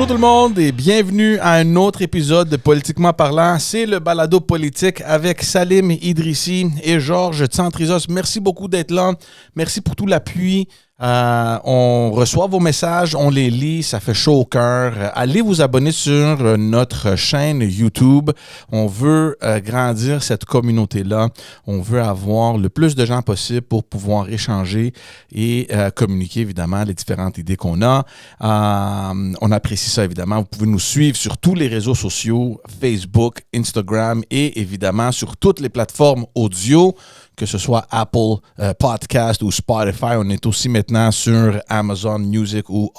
Bonjour tout le monde et bienvenue à un autre épisode de Politiquement parlant. C'est le balado politique avec Salim Idrissi et Georges Tsantrizos. Merci beaucoup d'être là. Merci pour tout l'appui. On reçoit vos messages, on les lit, ça fait chaud au cœur. Allez vous abonner sur notre chaîne YouTube. On veut grandir cette communauté-là. On veut avoir le plus de gens possible pour pouvoir échanger et communiquer évidemment les différentes idées qu'on a. On apprécie ça évidemment. Vous pouvez nous suivre sur tous les réseaux sociaux, Facebook, Instagram et évidemment sur toutes les plateformes audio, que ce soit Apple Podcast ou Spotify. On est aussi maintenant sur Amazon Music ou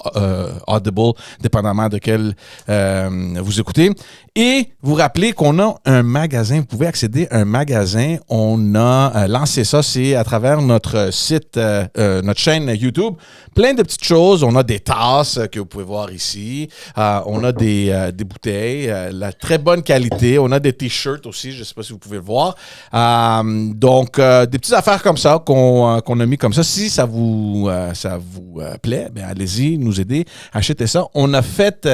Audible, dépendamment de quel vous écoutez. Et vous rappelez qu'on a un magasin. Vous pouvez accéder à un magasin. On a lancé ça. C'est à travers notre site, notre chaîne YouTube. Plein de petites choses. On a des tasses que vous pouvez voir ici. On a des bouteilles. La très bonne qualité. On a des t-shirts aussi. Je ne sais pas si vous pouvez le voir. Donc, des petites affaires comme ça qu'on a mis comme ça. Si ça vous plaît, bien allez-y, nous aider, achetez ça. On a fait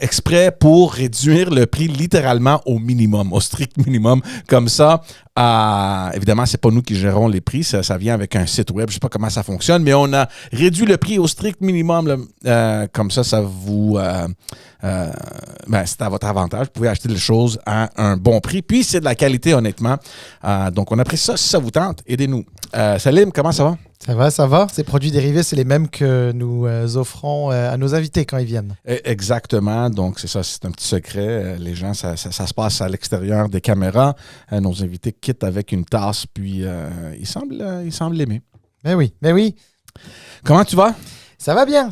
exprès pour réduire le prix littéralement au minimum, au strict minimum. Comme ça, évidemment, c'est pas nous qui gérons les prix, ça vient avec un site web, je sais pas comment ça fonctionne, mais on a réduit le prix au strict minimum. Comme ça vous... c'est à votre avantage. Vous pouvez acheter les choses à un bon prix. Puis, c'est de la qualité, honnêtement. Donc, on apprécie ça. Si ça vous tente, aidez-nous. Salim, comment ça va? Ça va. Ces produits dérivés, c'est les mêmes que nous offrons à nos invités quand ils viennent. Exactement. Donc, c'est ça. C'est un petit secret. Les gens, ça se passe à l'extérieur des caméras. Nos invités quittent avec une tasse. Puis, ils semblent l'aimer. Mais oui. Comment tu vas? Ça va bien.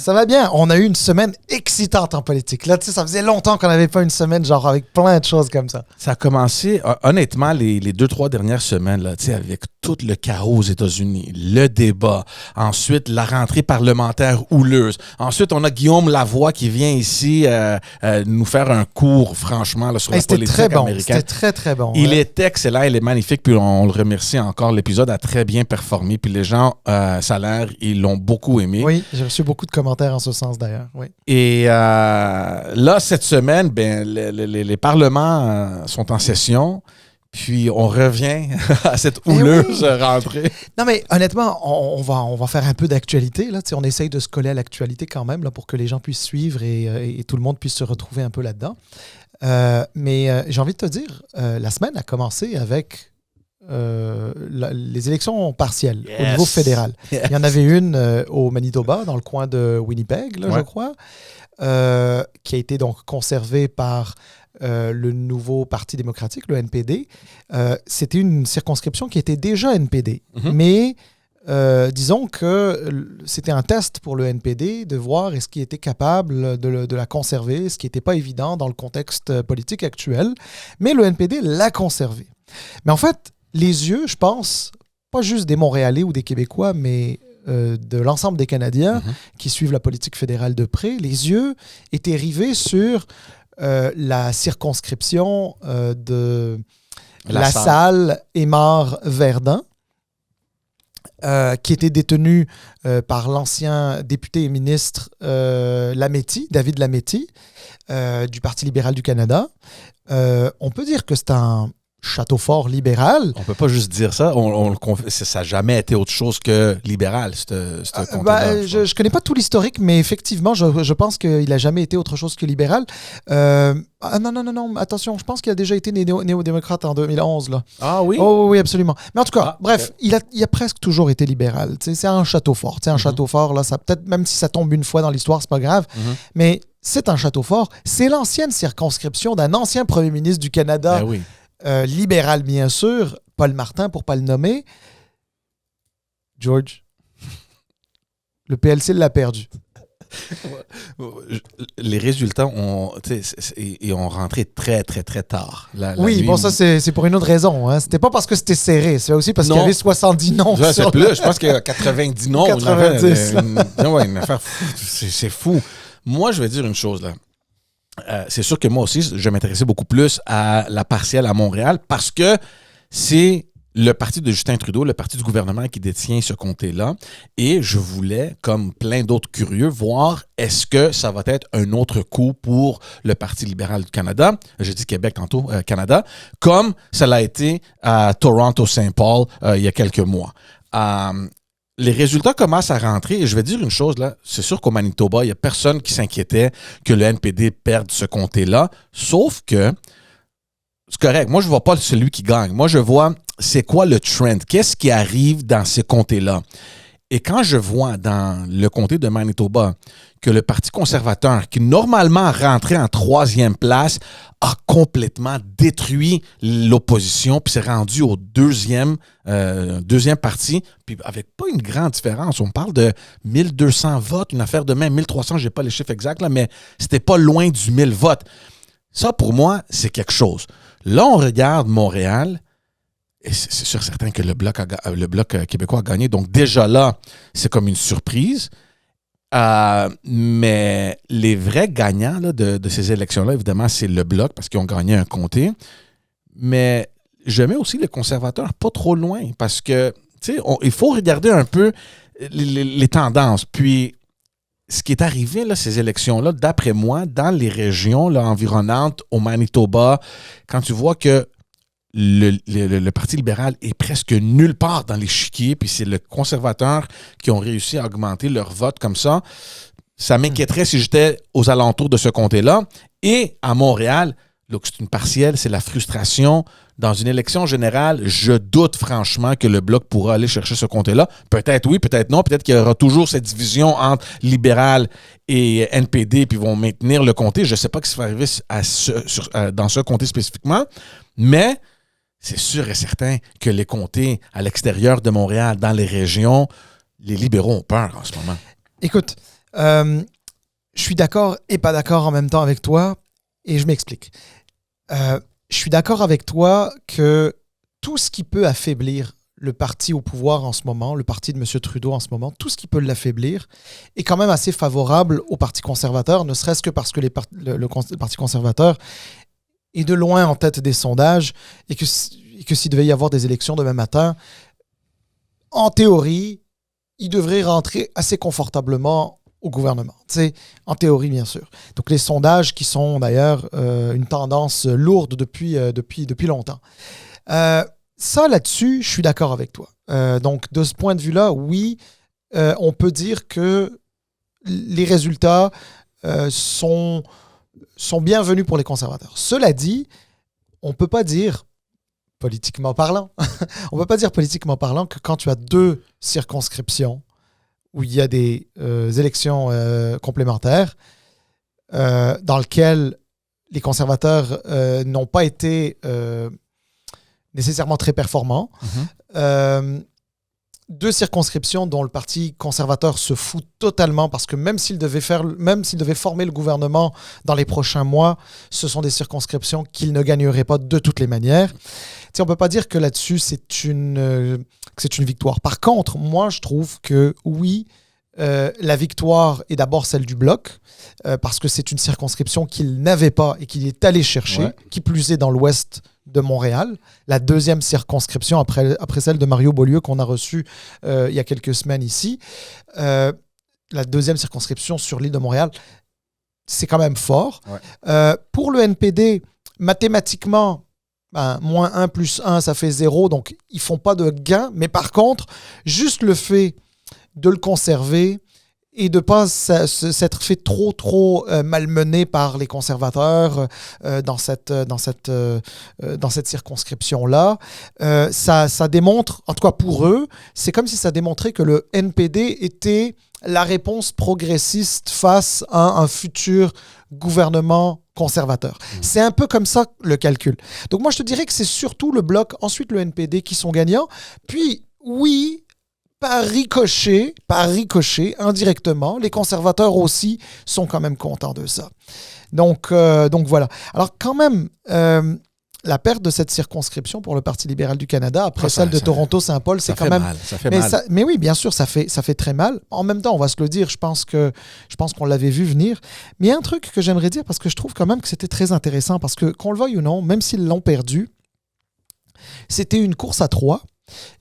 On a eu une semaine excitante en politique. Là, tu sais, ça faisait longtemps qu'on n'avait pas une semaine genre avec plein de choses comme ça. Ça a commencé, honnêtement, les 2-3 dernières semaines, là, tu sais, avec tout le chaos aux États-Unis, le débat, ensuite la rentrée parlementaire houleuse. Ensuite, on a Guillaume Lavoie qui vient ici nous faire un cours, franchement, là, sur la politique américaine. C'était très, très bon. Il est excellent, il est magnifique, puis on le remercie encore. L'épisode a très bien performé, puis les gens, ça a l'air, ils l'ont beaucoup aimé. Oui, j'ai reçu beaucoup de commentaires en ce sens d'ailleurs. Oui. Et là, cette semaine, les parlements sont en session. Puis on revient à cette houleuse rentrée. Non, mais honnêtement, on va faire un peu d'actualité. Là. On essaye de se coller à l'actualité quand même là, pour que les gens puissent suivre et tout le monde puisse se retrouver un peu là-dedans. Mais j'ai envie de te dire, la semaine a commencé avec les élections partielles au niveau fédéral. Yes. Il y en avait une au Manitoba, dans le coin de Winnipeg, là, je crois, qui a été donc conservée par... le nouveau Parti démocratique, le NPD, c'était une circonscription qui était déjà NPD. Mm-hmm. Mais disons que c'était un test pour le NPD de voir est-ce qu'il était capable de la conserver, ce qui n'était pas évident dans le contexte politique actuel. Mais le NPD l'a conservé. Mais en fait, les yeux, je pense, pas juste des Montréalais ou des Québécois, mais de l'ensemble des Canadiens qui suivent la politique fédérale de près, les yeux étaient rivés sur... la circonscription de la salle Aymar-Verdun, qui était détenue par l'ancien député et ministre David Lametti, du Parti libéral du Canada. On peut dire que c'est un château fort libéral. On peut pas juste dire ça. Ça n'a jamais été autre chose que libéral, ce comté-là. Je connais pas tout l'historique, mais effectivement, je pense qu'il n'a jamais été autre chose que libéral. Non, attention, je pense qu'il a déjà été néo-démocrate en 2011. Là. Ah oui? Oh oui, absolument. Mais en tout cas, bref, okay. il a presque toujours été libéral. T'sais, c'est un château fort. Un château fort, là, ça peut-être, même si ça tombe une fois dans l'histoire, c'est pas grave. Mais c'est un château fort. C'est l'ancienne circonscription d'un ancien premier ministre du Canada. Ben oui. Libéral, bien sûr, Paul Martin, pour ne pas le nommer. George, le PLC l'a perdu. Les résultats ont rentré très, très, très tard. Ça, c'est pour une autre raison. Hein. C'était pas parce que c'était serré, c'est aussi parce qu'il y avait 70 noms. C'est plus, je pense qu'il y a 90 noms. 90. Une affaire, c'est fou. Moi, je vais dire une chose, là. C'est sûr que moi aussi, je m'intéressais beaucoup plus à la partielle à Montréal parce que c'est le parti de Justin Trudeau, le parti du gouvernement qui détient ce comté-là. Et je voulais, comme plein d'autres curieux, voir est-ce que ça va être un autre coup pour le Parti libéral du Canada, j'ai dit Québec tantôt, Canada, comme ça l'a été à Toronto-Saint Paul il y a quelques mois. Les résultats commencent à rentrer et je vais dire une chose, là, c'est sûr qu'au Manitoba, il n'y a personne qui s'inquiétait que le NPD perde ce comté-là, sauf que c'est correct. Moi, je ne vois pas celui qui gagne. Moi, je vois c'est quoi le trend. Qu'est-ce qui arrive dans ces comtés-là? Et quand je vois dans le comté de Manitoba que le Parti conservateur, qui normalement rentrait en 3e place, a complètement détruit l'opposition, puis s'est rendu au deuxième parti, puis avec pas une grande différence. On parle de 1200 votes, une affaire de même, 1300, je n'ai pas les chiffres exacts, là, mais c'était pas loin du 1000 votes. Ça, pour moi, c'est quelque chose. Là, on regarde Montréal, et c'est sûr certain que le Bloc québécois a gagné. Donc, déjà là, c'est comme une surprise. Mais les vrais gagnants là, de ces élections-là, évidemment, c'est le Bloc parce qu'ils ont gagné un comté. Mais je mets aussi les conservateurs pas trop loin parce que, tu sais, il faut regarder un peu les tendances. Puis, ce qui est arrivé, là, ces élections-là, d'après moi, dans les régions là, environnantes, au Manitoba, quand tu vois que le Parti libéral est presque nulle part dans l'échiquier, puis c'est le conservateur qui ont réussi à augmenter leur vote comme ça, ça m'inquiéterait si j'étais aux alentours de ce comté-là. Et à Montréal, donc c'est une partielle, c'est la frustration. Dans une élection générale, je doute franchement que le Bloc pourra aller chercher ce comté-là. Peut-être oui, peut-être non. Peut-être qu'il y aura toujours cette division entre libéral et NPD, puis ils vont maintenir le comté. Je ne sais pas ce qui va arriver dans ce comté spécifiquement, mais c'est sûr et certain que les comtés à l'extérieur de Montréal, dans les régions, les libéraux ont peur en ce moment. Écoute, je suis d'accord et pas d'accord en même temps avec toi, et je m'explique. Je suis d'accord avec toi que tout ce qui peut affaiblir le parti au pouvoir en ce moment, le parti de M. Trudeau en ce moment, tout ce qui peut l'affaiblir est quand même assez favorable au Parti conservateur, ne serait-ce que parce que le Parti conservateur est de loin en tête des sondages et que s'il devait y avoir des élections demain matin, en théorie, il devrait rentrer assez confortablement au gouvernement. T'sais, en théorie, bien sûr. Donc, les sondages qui sont d'ailleurs une tendance lourde depuis longtemps. Ça, là-dessus, je suis d'accord avec toi. Donc, de ce point de vue-là, oui, on peut dire que les résultats sont bienvenus pour les conservateurs. Cela dit, on ne peut pas dire, politiquement parlant, que quand tu as 2 circonscriptions où il y a des élections complémentaires, dans lesquelles les conservateurs n'ont pas été nécessairement très performants, 2 circonscriptions dont le Parti conservateur se fout totalement parce que même s'il devait former le gouvernement dans les prochains mois, ce sont des circonscriptions qu'il ne gagnerait pas de toutes les manières. On ne peut pas dire que là-dessus, c'est une victoire. Par contre, moi, je trouve que oui, la victoire est d'abord celle du Bloc, parce que c'est une circonscription qu'il n'avait pas et qu'il est allé chercher, qui plus est dans l'ouest de Montréal, la 2e circonscription après celle de Mario Beaulieu qu'on a reçue il y a quelques semaines ici. La 2e circonscription sur l'île de Montréal, c'est quand même fort. Pour le NPD, mathématiquement, moins 1 plus 1, ça fait 0, donc ils ne font pas de gain. Mais par contre, juste le fait de le conserver et de ne pas s'être fait trop malmené par les conservateurs dans cette circonscription-là. Ça démontre, en tout cas pour eux, c'est comme si ça démontrait que le NPD était la réponse progressiste face à un futur gouvernement conservateur. C'est un peu comme ça le calcul. Donc moi je te dirais que c'est surtout le Bloc, ensuite le NPD qui sont gagnants. Puis oui, par ricochet, indirectement, les conservateurs aussi sont quand même contents de ça. Donc voilà. Alors quand même, la perte de cette circonscription pour le Parti libéral du Canada, après celle de Toronto-Saint-Paul, c'est quand même... Ça fait mal. Mais oui, bien sûr, ça fait très mal. En même temps, on va se le dire, je pense qu'on l'avait vu venir. Mais il y a un truc que j'aimerais dire, parce que je trouve quand même que c'était très intéressant, parce que qu'on le veuille ou non, même s'ils l'ont perdu, C'était une course à 3.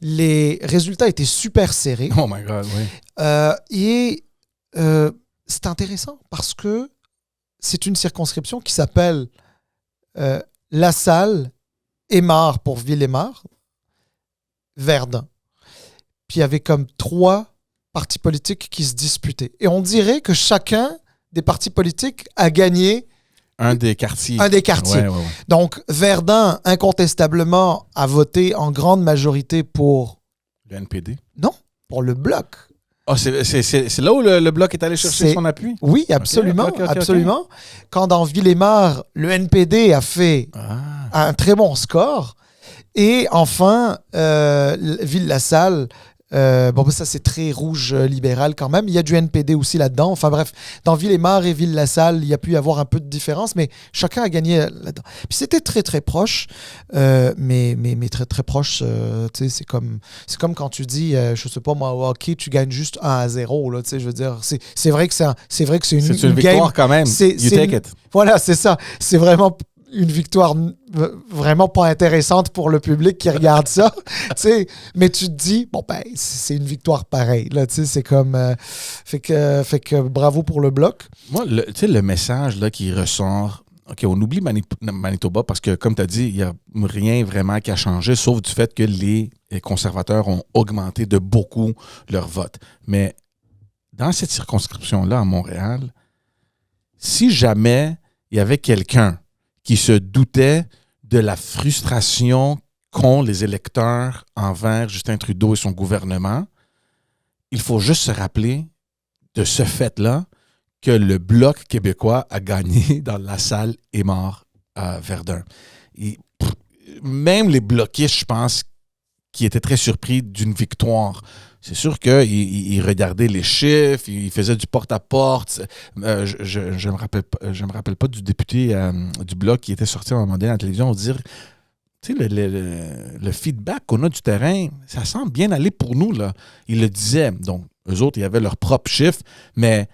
Les résultats étaient super serrés. Oh my God, oui. C'est intéressant parce que c'est une circonscription qui s'appelle LaSalle, Aymar pour Ville-Aymar, Verdun. Puis il y avait comme 3 partis politiques qui se disputaient. Et on dirait que chacun des partis politiques a gagné un des quartiers. Ouais. Donc, Verdun, incontestablement, a voté en grande majorité pour... Le NPD? Non, pour le Bloc. Ah, c'est là où le Bloc est allé chercher son appui? Oui, absolument. Okay. Absolument. Quand dans Ville-Aymar, le NPD a fait un très bon score. Et enfin, Ville-la-Salle, ça c'est très rouge libéral quand même. Il y a du NPD aussi là-dedans. Enfin bref, dans Ville-et-Mar et Ville-la-Salle, il y a pu y avoir un peu de différence, mais chacun a gagné là-dedans. Puis c'était très très proche, mais très très proche. C'est comme quand tu dis, je sais pas moi, au hockey, tu gagnes juste 1-0. Là, je veux dire, c'est vrai que c'est une victoire quand même. You take it. Voilà, c'est ça. C'est vraiment une victoire vraiment pas intéressante pour le public qui regarde ça. Mais tu te dis, c'est une victoire pareille. Là, c'est comme... fait que bravo pour le Bloc. Moi, le message là, qui ressort... OK, on oublie Manitoba parce que, comme tu as dit, il n'y a rien vraiment qui a changé, sauf du fait que les conservateurs ont augmenté de beaucoup leur vote. Mais dans cette circonscription-là, à Montréal, si jamais il y avait quelqu'un qui se doutait de la frustration qu'ont les électeurs envers Justin Trudeau et son gouvernement, il faut juste se rappeler de ce fait-là que le Bloc québécois a gagné dans LaSalle et mort à Verdun. Même les bloquistes, je pense, qui étaient très surpris d'une victoire. C'est sûr qu'ils regardaient les chiffres, ils faisaient du porte-à-porte. Je me rappelle pas du député du Bloc qui était sorti à un moment donné à la télévision pour dire, tu sais, le feedback qu'on a du terrain, ça semble bien aller pour nous, là. Il le disait. Donc, eux autres, ils avaient leurs propres chiffres, mais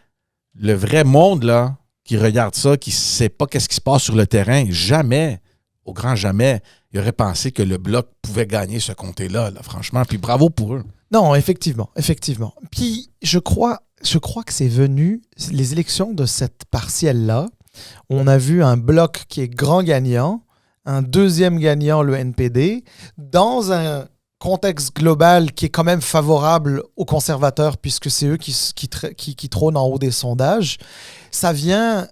le vrai monde, là, qui regarde ça, qui ne sait pas qu'est-ce qui se passe sur le terrain, jamais, au grand jamais, il aurait pensé que le Bloc pouvait gagner ce comté-là, là, franchement. Puis bravo pour eux. Non, effectivement. Puis je crois que c'est venu, les élections de cette partielle-là, on a vu un Bloc qui est grand gagnant, un deuxième gagnant, le NPD, dans un contexte global qui est quand même favorable aux conservateurs, puisque c'est eux qui trônent en haut des sondages. Ça vient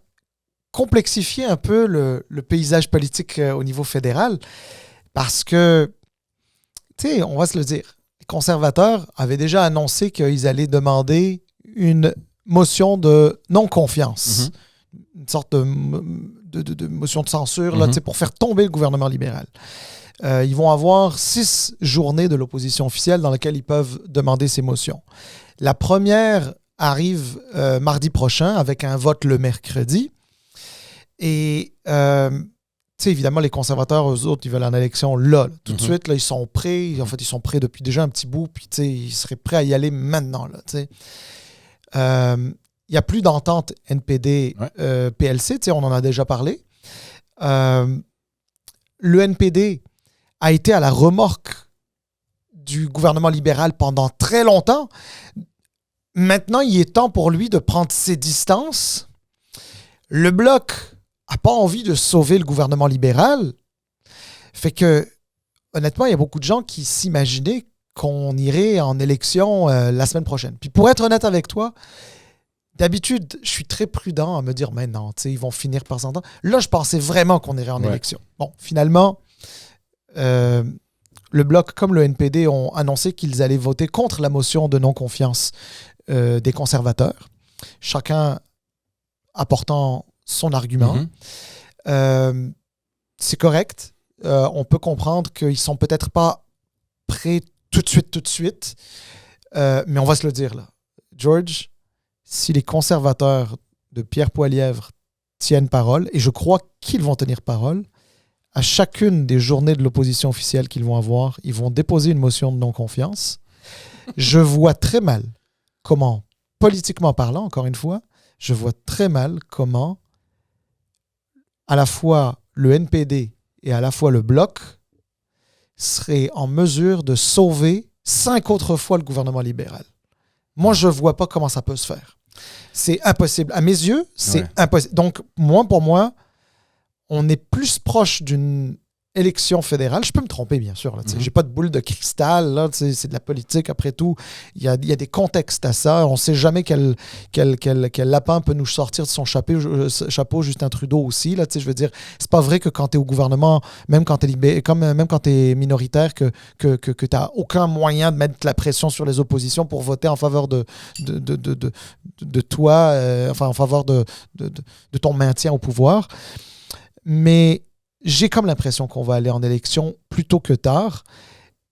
complexifier un peu le paysage politique au niveau fédéral, parce que, tu sais, on va se le dire, les conservateurs avaient déjà annoncé qu'ils allaient demander une motion de non-confiance, une sorte de motion de censure là, pour faire tomber le gouvernement libéral. Ils vont avoir 6 journées de l'opposition officielle dans lesquelles ils peuvent demander ces motions. La première arrive mardi prochain avec un vote le mercredi. Et évidemment, les conservateurs, eux autres, ils veulent en élection là. Tout de suite, là, ils sont prêts. En fait, ils sont prêts depuis déjà un petit bout. Puis, ils seraient prêts à y aller maintenant. Il n'y a plus d'entente NPD-PLC. On en a déjà parlé. Le NPD a été à la remorque du gouvernement libéral pendant très longtemps. Maintenant, il est temps pour lui de prendre ses distances. Le Bloc n'a pas envie de sauver le gouvernement libéral. Fait que, honnêtement, il y a beaucoup de gens qui s'imaginaient qu'on irait en élection la semaine prochaine. Puis pour être honnête avec toi, d'habitude, je suis très prudent à me dire, mais non, ils vont finir par s'entendre. Là, je pensais vraiment qu'on irait en élection. Bon, finalement, le Bloc comme le NPD ont annoncé qu'ils allaient voter contre la motion de non-confiance des conservateurs, chacun apportant son argument. C'est correct. On peut comprendre qu'ils ne sont peut-être pas prêts tout de suite. Mais on va se le dire là. George, si les conservateurs de Pierre Poilievre tiennent parole, et je crois qu'ils vont tenir parole, à chacune des journées de l'opposition officielle qu'ils vont avoir, ils vont déposer une motion de non-confiance. Je vois très mal comment, politiquement parlant, encore une fois, je vois très mal comment à la fois le NPD et à la fois le Bloc serait en mesure de sauver 5 autres fois le gouvernement libéral. Moi, je ne vois pas comment ça peut se faire. C'est impossible. À mes yeux, c'est impossible. Donc, pour moi, on est plus proche d'une élection fédérale. Je peux me tromper, bien sûr. Je n'ai pas de boule de cristal. Là, c'est de la politique, après tout. Il y a des contextes à ça. On ne sait jamais quel lapin peut nous sortir de son chapeau Justin Trudeau aussi. Là, je veux dire, c'est pas vrai que quand tu es au gouvernement, même quand tu es minoritaire, que tu n'as aucun moyen de mettre la pression sur les oppositions pour voter en faveur de toi, en faveur de ton maintien au pouvoir. Mais j'ai comme l'impression qu'on va aller en élection plus tôt que tard.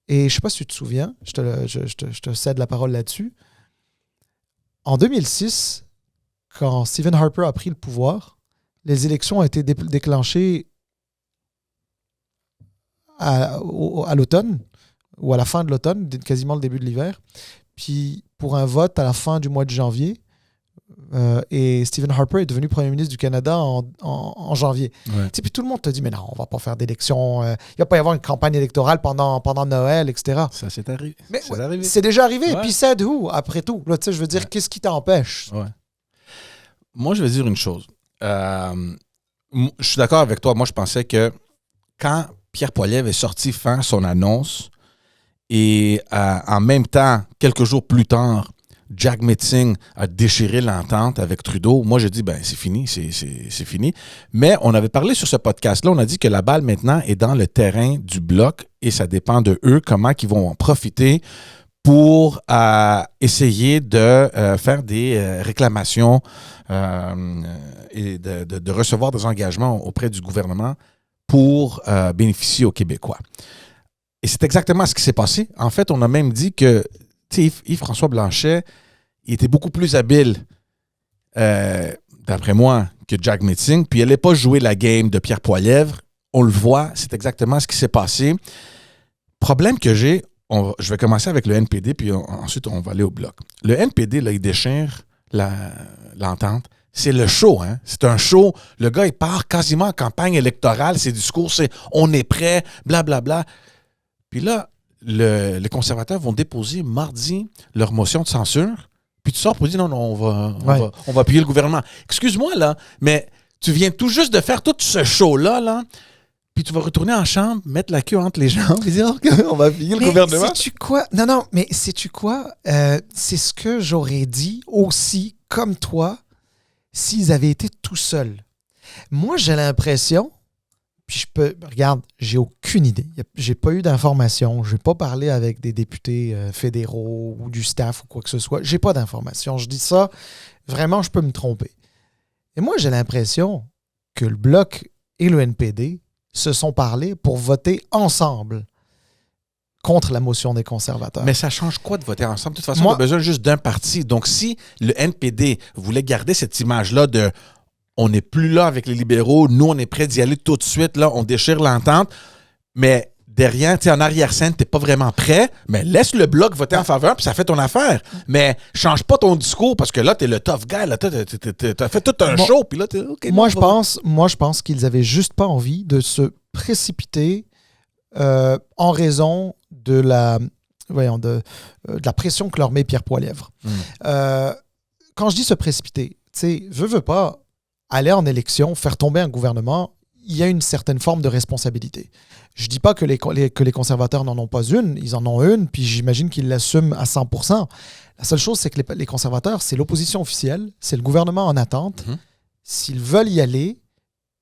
Et je ne sais pas si tu te souviens, je te cède la parole là-dessus. En 2006, quand Stephen Harper a pris le pouvoir, les élections ont été déclenchées à l'automne, ou à la fin de l'automne, quasiment le début de l'hiver. Puis pour un vote à la fin du mois de janvier, et Stephen Harper est devenu premier ministre du Canada en janvier. Ouais. Puis tout le monde te dit, mais non, on va pas faire d'élection. Il va pas y avoir une campagne électorale pendant Noël, etc. Ça c'est arrivé. Mais c'est déjà arrivé. Ouais. Puis c'est où, après tout? Là, je veux dire, qu'est-ce qui t'empêche? Ouais. Moi, je vais dire une chose. Je suis d'accord avec toi. Moi, je pensais que quand Pierre Poilievre est sorti faire son annonce et en même temps, quelques jours plus tard, Jack Metzing a déchiré l'entente avec Trudeau. Moi, j'ai dit, c'est fini, c'est fini. Mais on avait parlé sur ce podcast-là, on a dit que la balle maintenant est dans le terrain du Bloc et ça dépend de eux, comment ils vont en profiter pour essayer de faire des réclamations et de recevoir des engagements auprès du gouvernement pour bénéficier aux Québécois. Et c'est exactement ce qui s'est passé. En fait, on a même dit que Yves-François Blanchet, il était beaucoup plus habile, d'après moi, que Jack Metzing. Puis il n'allait pas jouer la game de Pierre Poilievre. On le voit, c'est exactement ce qui s'est passé. Problème que j'ai, je vais commencer avec le NPD, puis ensuite on va aller au Bloc. Le NPD, là, il déchire l'entente. C'est le show, hein? C'est un show. Le gars, il part quasiment en campagne électorale. Ses discours, c'est « on est prêt », blablabla. Puis là, les conservateurs vont déposer mardi leur motion de censure, puis tu sors pour dire non, on va appuyer le gouvernement. Excuse-moi, là, mais tu viens tout juste de faire tout ce show-là, là, puis tu vas retourner en chambre, mettre la queue entre les jambes et dire on va appuyer le gouvernement. Sais-tu quoi? Non, mais sais-tu quoi? C'est ce que j'aurais dit aussi, comme toi, s'ils avaient été tout seuls. Moi, j'ai l'impression. Puis regarde, j'ai aucune idée. J'ai pas eu d'informations. Je n'ai pas parlé avec des députés fédéraux ou du staff ou quoi que ce soit. J'ai pas d'informations. Je dis ça, vraiment, je peux me tromper. Et moi, j'ai l'impression que le Bloc et le NPD se sont parlé pour voter ensemble contre la motion des conservateurs. Mais ça change quoi de voter ensemble? De toute façon, on a besoin juste d'un parti. Donc, si le NPD voulait garder cette image-là de on n'est plus là avec les libéraux, nous, on est prêt d'y aller tout de suite, là, on déchire l'entente, mais derrière, en arrière-scène, t'es pas vraiment prêt, mais laisse le Bloc voter en faveur, puis ça fait ton affaire. Mais change pas ton discours, parce que là, t'es le tough guy, là, t'as fait tout un show, puis là, t'es OK. Moi, je pense qu'ils avaient juste pas envie de se précipiter en raison de la pression que leur met Pierre Poilievre. Quand je dis se précipiter, tu sais, veux pas aller en élection, faire tomber un gouvernement, il y a une certaine forme de responsabilité. Je ne dis pas que les conservateurs n'en ont pas une, ils en ont une, puis j'imagine qu'ils l'assument à 100%. La seule chose, c'est que les conservateurs, c'est l'opposition officielle, c'est le gouvernement en attente. S'ils veulent y aller,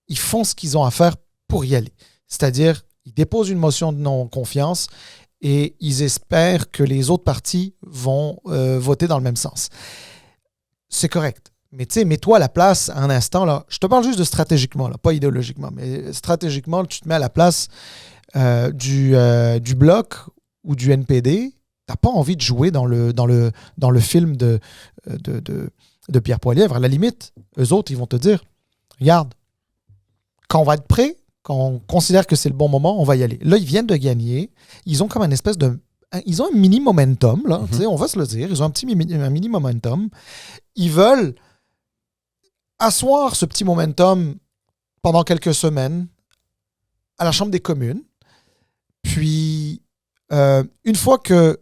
ils font ce qu'ils ont à faire pour y aller. C'est-à-dire, ils déposent une motion de non-confiance et ils espèrent que les autres partis vont voter dans le même sens. C'est correct. Mais tu sais, mets-toi à la place un instant, là. Je te parle juste de stratégiquement, là, pas idéologiquement, mais stratégiquement, tu te mets à la place du Bloc ou du NPD. T'as pas envie de jouer dans le film de Pierre Poilievre. À la limite, eux autres, ils vont te dire, regarde, quand on va être prêt, quand on considère que c'est le bon moment, on va y aller. Là, ils viennent de gagner. Ils ont comme une espèce de... Ils ont un mini momentum, là. On va se le dire. Ils ont un mini momentum. Ils veulent asseoir ce petit momentum pendant quelques semaines à la Chambre des communes. Puis, une fois que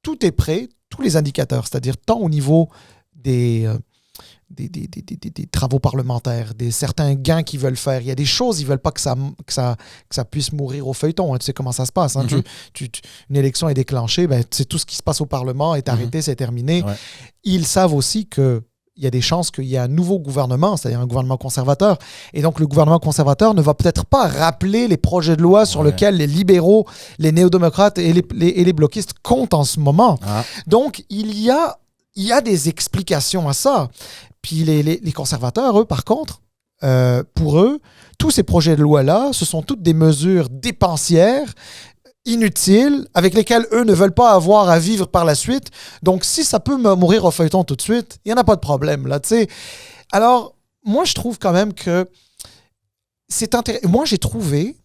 tout est prêt, tous les indicateurs, c'est-à-dire tant au niveau des travaux parlementaires, des certains gains qu'ils veulent faire. Il y a des choses, ils ne veulent pas que ça puisse mourir au feuilleton. Hein. Tu sais comment ça se passe. Hein? Une élection est déclenchée, ben, c'est tout ce qui se passe au Parlement est arrêté, c'est terminé. Ouais. Ils savent aussi qu'il y a des chances qu'il y ait un nouveau gouvernement, c'est-à-dire un gouvernement conservateur. Et donc, le gouvernement conservateur ne va peut-être pas rappeler les projets de loi sur lesquels les libéraux, les néo-démocrates et les bloquistes comptent en ce moment. Ah. Donc, il y a des explications à ça. Puis les conservateurs, eux, par contre, pour eux, tous ces projets de loi-là, ce sont toutes des mesures dépensières, inutiles, avec lesquelles eux ne veulent pas avoir à vivre par la suite. Donc, si ça peut mourir au feuilleton tout de suite, il n'y en a pas de problème, là, tu sais. Alors, moi, je trouve quand même que c'est intéressant. Moi, j'ai trouvé,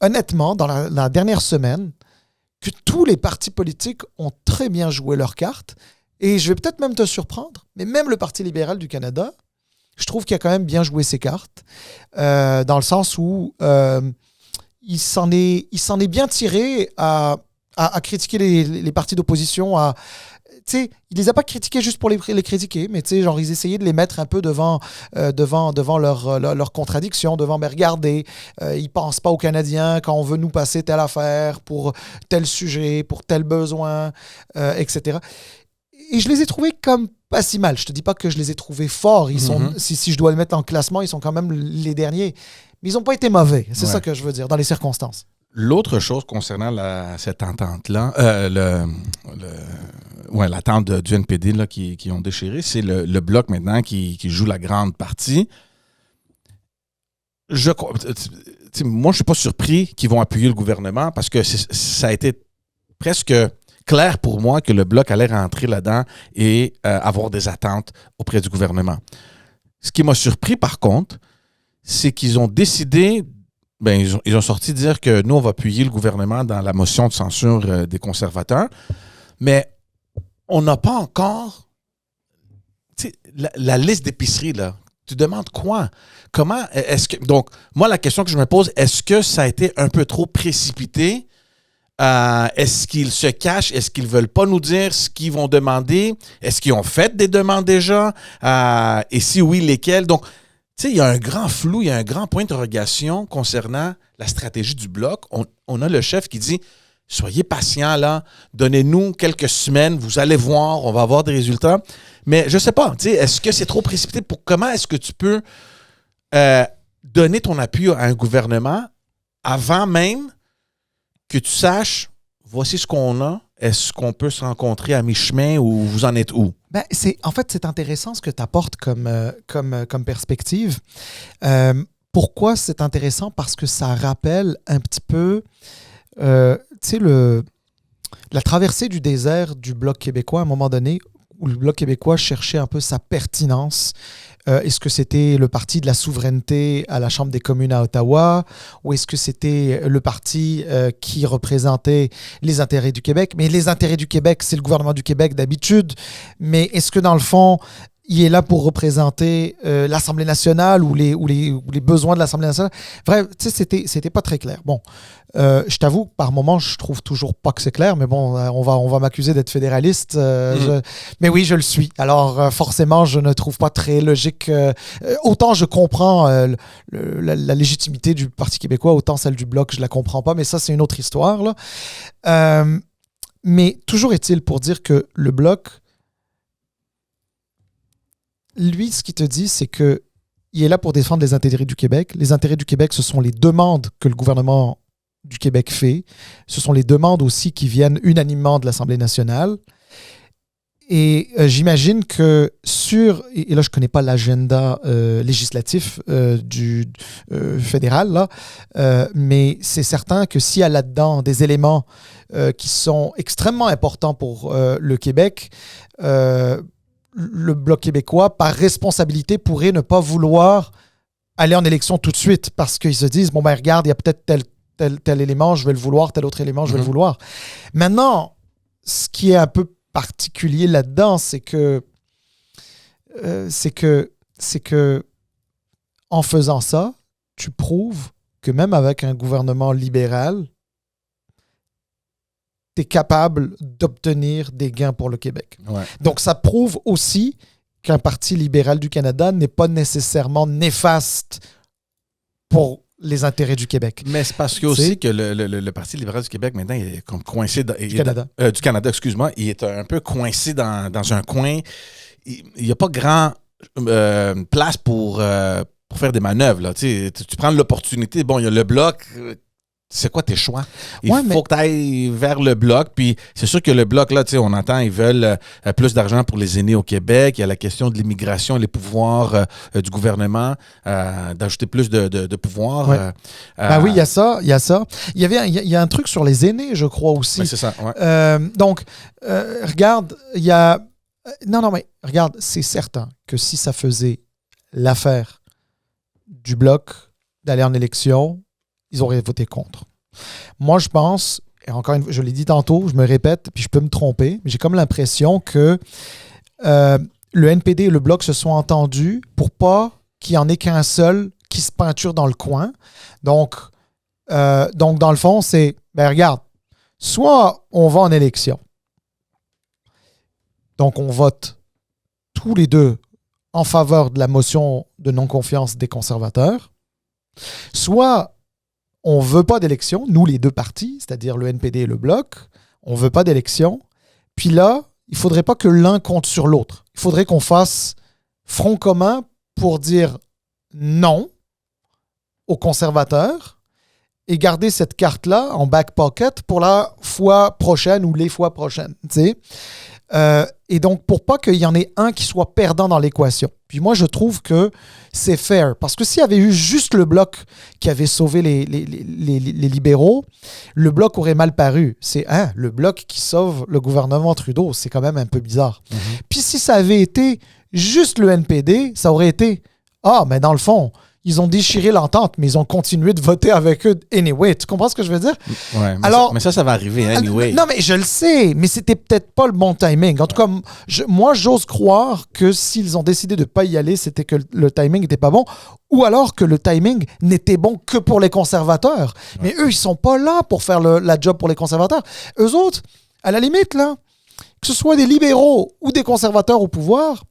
honnêtement, dans la dernière semaine, que tous les partis politiques ont très bien joué leurs cartes. Et je vais peut-être même te surprendre, mais même le Parti libéral du Canada, je trouve qu'il a quand même bien joué ses cartes, dans le sens où il s'en est bien tiré à critiquer les partis d'opposition. Il ne les a pas critiqués juste pour les critiquer, mais genre, ils essayaient de les mettre un peu devant leurs contradictions, devant, mais regardez, ils ne pensent pas aux Canadiens quand on veut nous passer telle affaire pour tel sujet, pour tel besoin, etc. Et je les ai trouvés comme pas si mal. Je te dis pas que je les ai trouvés forts. Ils sont, si je dois les mettre en classement, ils sont quand même les derniers. Mais ils n'ont pas été mauvais. C'est ça que je veux dire, dans les circonstances. L'autre chose concernant cette entente-là, l'attente du NPD là, qui ont déchiré, c'est le Bloc maintenant qui joue la grande partie. Moi, je ne suis pas surpris qu'ils vont appuyer le gouvernement parce que ça a été presque clair pour moi que le Bloc allait rentrer là-dedans et avoir des attentes auprès du gouvernement. Ce qui m'a surpris, par contre, c'est qu'ils ont décidé, ils ont sorti dire que nous, on va appuyer le gouvernement dans la motion de censure des conservateurs, mais on n'a pas encore la liste d'épicerie, là. Tu demandes quoi? Comment est-ce que... Donc, moi, la question que je me pose, est-ce que ça a été un peu trop précipité? Est-ce qu'ils se cachent? Est-ce qu'ils ne veulent pas nous dire ce qu'ils vont demander? Est-ce qu'ils ont fait des demandes déjà? Et si oui, lesquelles? Donc, tu sais, il y a un grand flou, il y a un grand point d'interrogation concernant la stratégie du Bloc. On a le chef qui dit, soyez patients là, donnez-nous quelques semaines, vous allez voir, on va avoir des résultats. Mais je ne sais pas, tu sais, est-ce que c'est trop précipité? Comment est-ce que tu peux donner ton appui à un gouvernement avant même que tu saches, voici ce qu'on a, est-ce qu'on peut se rencontrer à mi-chemin ou vous en êtes où? En fait, c'est intéressant ce que tu apportes comme perspective. Pourquoi c'est intéressant? Parce que ça rappelle un petit peu la traversée du désert du Bloc québécois à un moment donné, où le Bloc québécois cherchait un peu sa pertinence. Est-ce que c'était le parti de la souveraineté à la Chambre des communes à Ottawa ou est-ce que c'était le parti qui représentait les intérêts du Québec? Mais les intérêts du Québec, c'est le gouvernement du Québec d'habitude. Mais est-ce que dans le fond, il est là pour représenter l'Assemblée nationale ou les besoins de l'Assemblée nationale? Bref, tu sais, c'était pas très clair. Bon, je t'avoue, par moments, je trouve toujours pas que c'est clair, mais bon, on va m'accuser d'être fédéraliste. Mais oui, je le suis. Alors, forcément, je ne trouve pas très logique. Autant je comprends la légitimité du Parti québécois, autant celle du Bloc, je la comprends pas, mais ça, c'est une autre histoire, là. Mais toujours est-il pour dire que le Bloc, lui, ce qu'il te dit, c'est qu'il est là pour défendre les intérêts du Québec. Les intérêts du Québec, ce sont les demandes que le gouvernement du Québec fait. Ce sont les demandes aussi qui viennent unanimement de l'Assemblée nationale. Et j'imagine que et là, je ne connais pas l'agenda législatif du fédéral, là, mais c'est certain que s'il y a là-dedans des éléments qui sont extrêmement importants pour le Québec, le Bloc québécois, par responsabilité, pourrait ne pas vouloir aller en élection tout de suite parce qu'ils se disent, regarde, il y a peut-être tel élément, je vais le vouloir, tel autre élément, je vais le vouloir. Maintenant, ce qui est un peu particulier là-dedans, c'est que en faisant ça, tu prouves que même avec un gouvernement libéral, tu es capable d'obtenir des gains pour le Québec. Ouais. Donc, ça prouve aussi qu'un parti libéral du Canada n'est pas nécessairement néfaste pour les intérêts du Québec. Mais c'est parce que aussi que le Parti libéral du Québec, maintenant, il est comme coincé... Du Canada. Du Canada, excuse-moi. Il est un peu coincé dans un coin. Il n'y a pas grand place pour faire des manœuvres. Là. Tu prends l'opportunité. Bon, il y a le Bloc... C'est quoi tes choix? Il faut que tu ailles vers le Bloc. Puis c'est sûr que le Bloc, là, on entend, ils veulent plus d'argent pour les aînés au Québec. Il y a la question de l'immigration, les pouvoirs du gouvernement, d'ajouter plus de pouvoirs. Ouais. Oui, il y a ça. Il y a un truc sur les aînés, je crois aussi. Oui, c'est ça. Ouais. Donc, regarde, il y a... Non, mais regarde, c'est certain que si ça faisait l'affaire du Bloc d'aller en élection, ils auraient voté contre. Moi, je pense, et encore une fois, je l'ai dit tantôt, je me répète, puis je peux me tromper, mais j'ai comme l'impression que le NPD et le Bloc se sont entendus pour pas qu'il n'y en ait qu'un seul qui se peinture dans le coin. Donc dans le fond, c'est, regarde, soit on va en élection, donc on vote tous les deux en faveur de la motion de non-confiance des conservateurs, soit on ne veut pas d'élection, nous les deux partis, c'est-à-dire le NPD et le Bloc, on ne veut pas d'élection. Puis là, il ne faudrait pas que l'un compte sur l'autre. Il faudrait qu'on fasse front commun pour dire non aux conservateurs et garder cette carte-là en back pocket pour la fois prochaine ou les fois prochaines. Et donc, pour pas qu'il y en ait un qui soit perdant dans l'équation. Puis moi, je trouve que c'est fair. Parce que s'il y avait eu juste le Bloc qui avait sauvé les libéraux, le Bloc aurait mal paru. C'est le Bloc qui sauve le gouvernement Trudeau. C'est quand même un peu bizarre. Mm-hmm. Puis si ça avait été juste le NPD, ça aurait été mais dans le fond, ils ont déchiré l'entente, mais ils ont continué de voter avec eux anyway. Tu comprends ce que je veux dire? Ouais, mais ça va arriver anyway. Non, mais je le sais, mais c'était peut-être pas le bon timing. En tout cas, moi, j'ose croire que s'ils ont décidé de pas y aller, c'était que le timing n'était pas bon, ou alors que le timing n'était bon que pour les conservateurs. Ouais. Mais eux, ils sont pas là pour faire la job pour les conservateurs. Eux autres, à la limite, là, que ce soit des libéraux ou des conservateurs au pouvoir,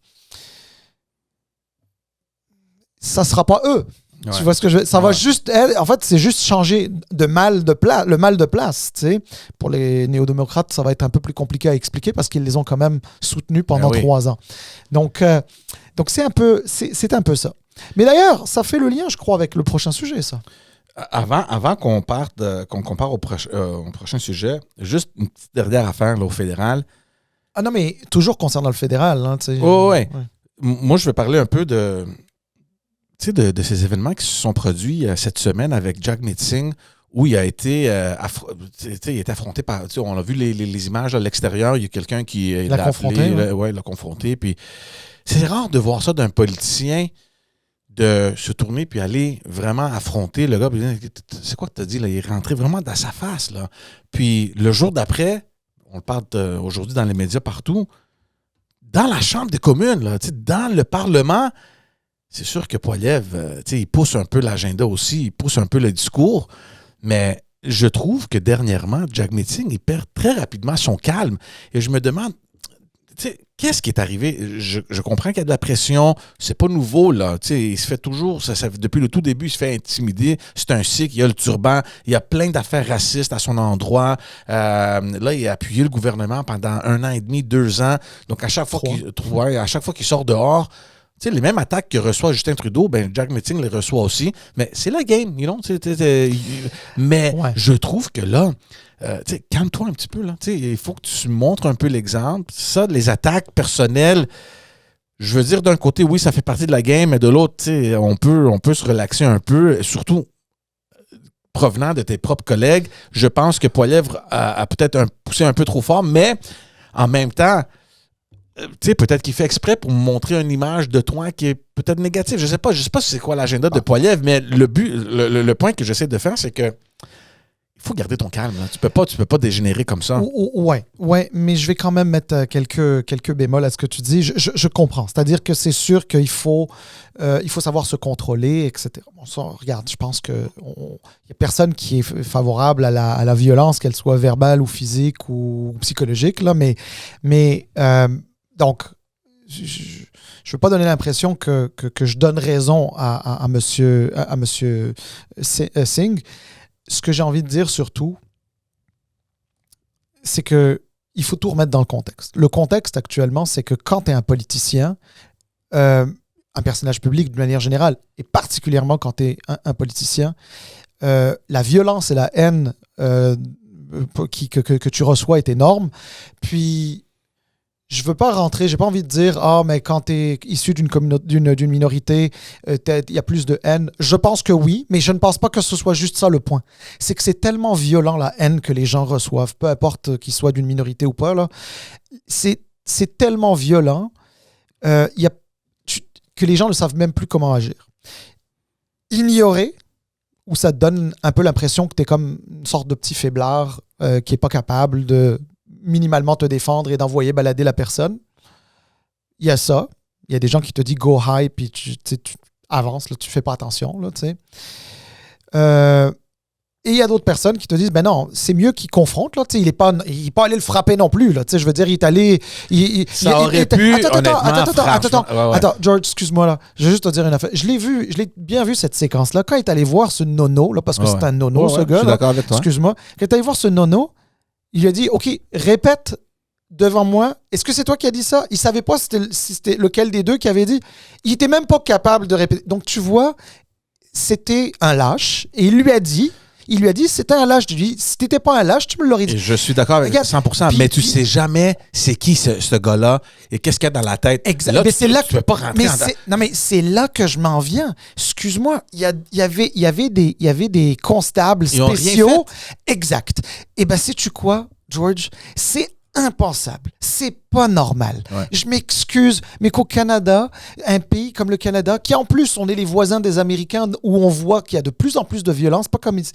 ça sera pas eux. Ouais. Tu vois ce que je veux dire? Ça va juste... En fait, c'est juste changer le mal de place. Tu sais. Pour les néo-démocrates, ça va être un peu plus compliqué à expliquer parce qu'ils les ont quand même soutenus pendant 3 ans. Donc c'est un peu ça. Mais d'ailleurs, ça fait le lien, je crois, avec le prochain sujet, ça. Avant qu'on parte, qu'on compare au prochain sujet, juste une petite dernière affaire là, au fédéral. Ah non, mais toujours concernant le fédéral. Hein, ouais. Moi, je vais parler un peu de ces événements qui se sont produits cette semaine avec Jagmeet Singh, où il a été affronté par... On a vu les images à l'extérieur, il y a quelqu'un qui l'a confronté. Il l'a confronté. Puis c'est rare de voir ça d'un politicien, de se tourner puis aller vraiment affronter le gars. Puis, c'est quoi que tu as dit? Là? Il est rentré vraiment dans sa face. Là. Puis le jour d'après, on le parle aujourd'hui dans les médias partout, dans la Chambre des communes, là, dans le Parlement... C'est sûr que Poilievre, il pousse un peu l'agenda aussi, il pousse un peu le discours, mais je trouve que dernièrement, Jagmeet Singh, il perd très rapidement son calme. Et je me demande, qu'est-ce qui est arrivé? Je comprends qu'il y a de la pression, c'est pas nouveau, là. Il se fait toujours, depuis le tout début, il se fait intimider. C'est un Sikh, il y a le turban, il y a plein d'affaires racistes à son endroit. Là, il a appuyé le gouvernement pendant 1 an et demi, 2 ans. Donc, à chaque fois qu'il sort dehors, les mêmes attaques que reçoit Justin Trudeau, Jagmeet Singh les reçoit aussi. Mais c'est la game, you know? Mais je trouve que là, calme-toi un petit peu. Là. Il faut que tu montres un peu l'exemple. Ça, les attaques personnelles, je veux dire, d'un côté, oui, ça fait partie de la game, mais de l'autre, on peut se relaxer un peu, surtout provenant de tes propres collègues. Je pense que Poilievre a peut-être poussé un peu trop fort, mais en même temps, peut-être qu'il fait exprès pour me montrer une image de toi qui est peut-être négative. Je sais pas si c'est quoi l'agenda de Poilievre, mais le point que j'essaie de faire, c'est que il faut garder ton calme. Là. Tu peux pas dégénérer comme ça. Ouais, mais je vais quand même mettre quelques bémols à ce que tu dis. Je comprends. C'est-à-dire que c'est sûr qu'il faut savoir se contrôler, etc. Bon, ça, regarde, je pense qu'il n'y a personne qui est favorable à la violence, qu'elle soit verbale ou physique ou psychologique. Là, mais donc, je ne veux pas donner l'impression que je donne raison à monsieur Singh. Ce que j'ai envie de dire surtout, c'est que il faut tout remettre dans le contexte. Le contexte actuellement, c'est que quand tu es un politicien, un personnage public de manière générale, et particulièrement quand tu es un politicien, la violence et la haine que tu reçois est énorme. Puis, je veux pas rentrer, j'ai pas envie de dire mais quand tu es issu d'une minorité, il y a plus de haine. Je pense que oui, mais je ne pense pas que ce soit juste ça le point. C'est que c'est tellement violent la haine que les gens reçoivent, peu importe qu'ils soient d'une minorité ou pas. Là. C'est tellement violent que les gens ne savent même plus comment agir. Ignorer, où ça te donne un peu l'impression que tu es comme une sorte de petit faiblard qui n'est pas capable de minimalement te défendre et d'envoyer balader la personne. Il y a ça. Il y a des gens qui te disent go high, puis tu avances, là, tu fais pas attention. Là, et il y a d'autres personnes qui te disent ben non, c'est mieux qu'il confronte. Là, il n'est pas allé le frapper non plus. Là, je veux dire, il est allé. Attends, George, excuse-moi là. Je vais juste te dire une affaire. Je l'ai bien vu cette séquence-là. Quand il est allé voir ce nono, là, parce que c'est un nono, ce gars. Je suis d'accord avec toi. Excuse-moi. Quand il est allé voir ce nono, il lui a dit, OK, répète devant moi. Est-ce que c'est toi qui as dit ça? Il ne savait pas si c'était lequel des deux qui avait dit. Il n'était même pas capable de répéter. Donc, tu vois, c'était un lâche. Et il lui a dit, c'était un lâche. Je lui ai dit, si tu n'étais pas un lâche, tu me l'aurais dit. Et je suis d'accord avec 100%, mais tu ne sais jamais c'est qui ce gars-là et qu'est-ce qu'il y a dans la tête. Exact. Là, mais c'est là tu peux pas rentrer Non, mais c'est là que je m'en viens. Excuse-moi, il y avait des constables spéciaux. Exact. Et bien, sais-tu quoi, George? C'est impensable. C'est pas normal. Ouais. Je m'excuse, mais qu'au Canada, un pays comme le Canada, qui en plus, on est les voisins des Américains, où on voit qu'il y a de plus en plus de violence, pas comme s'il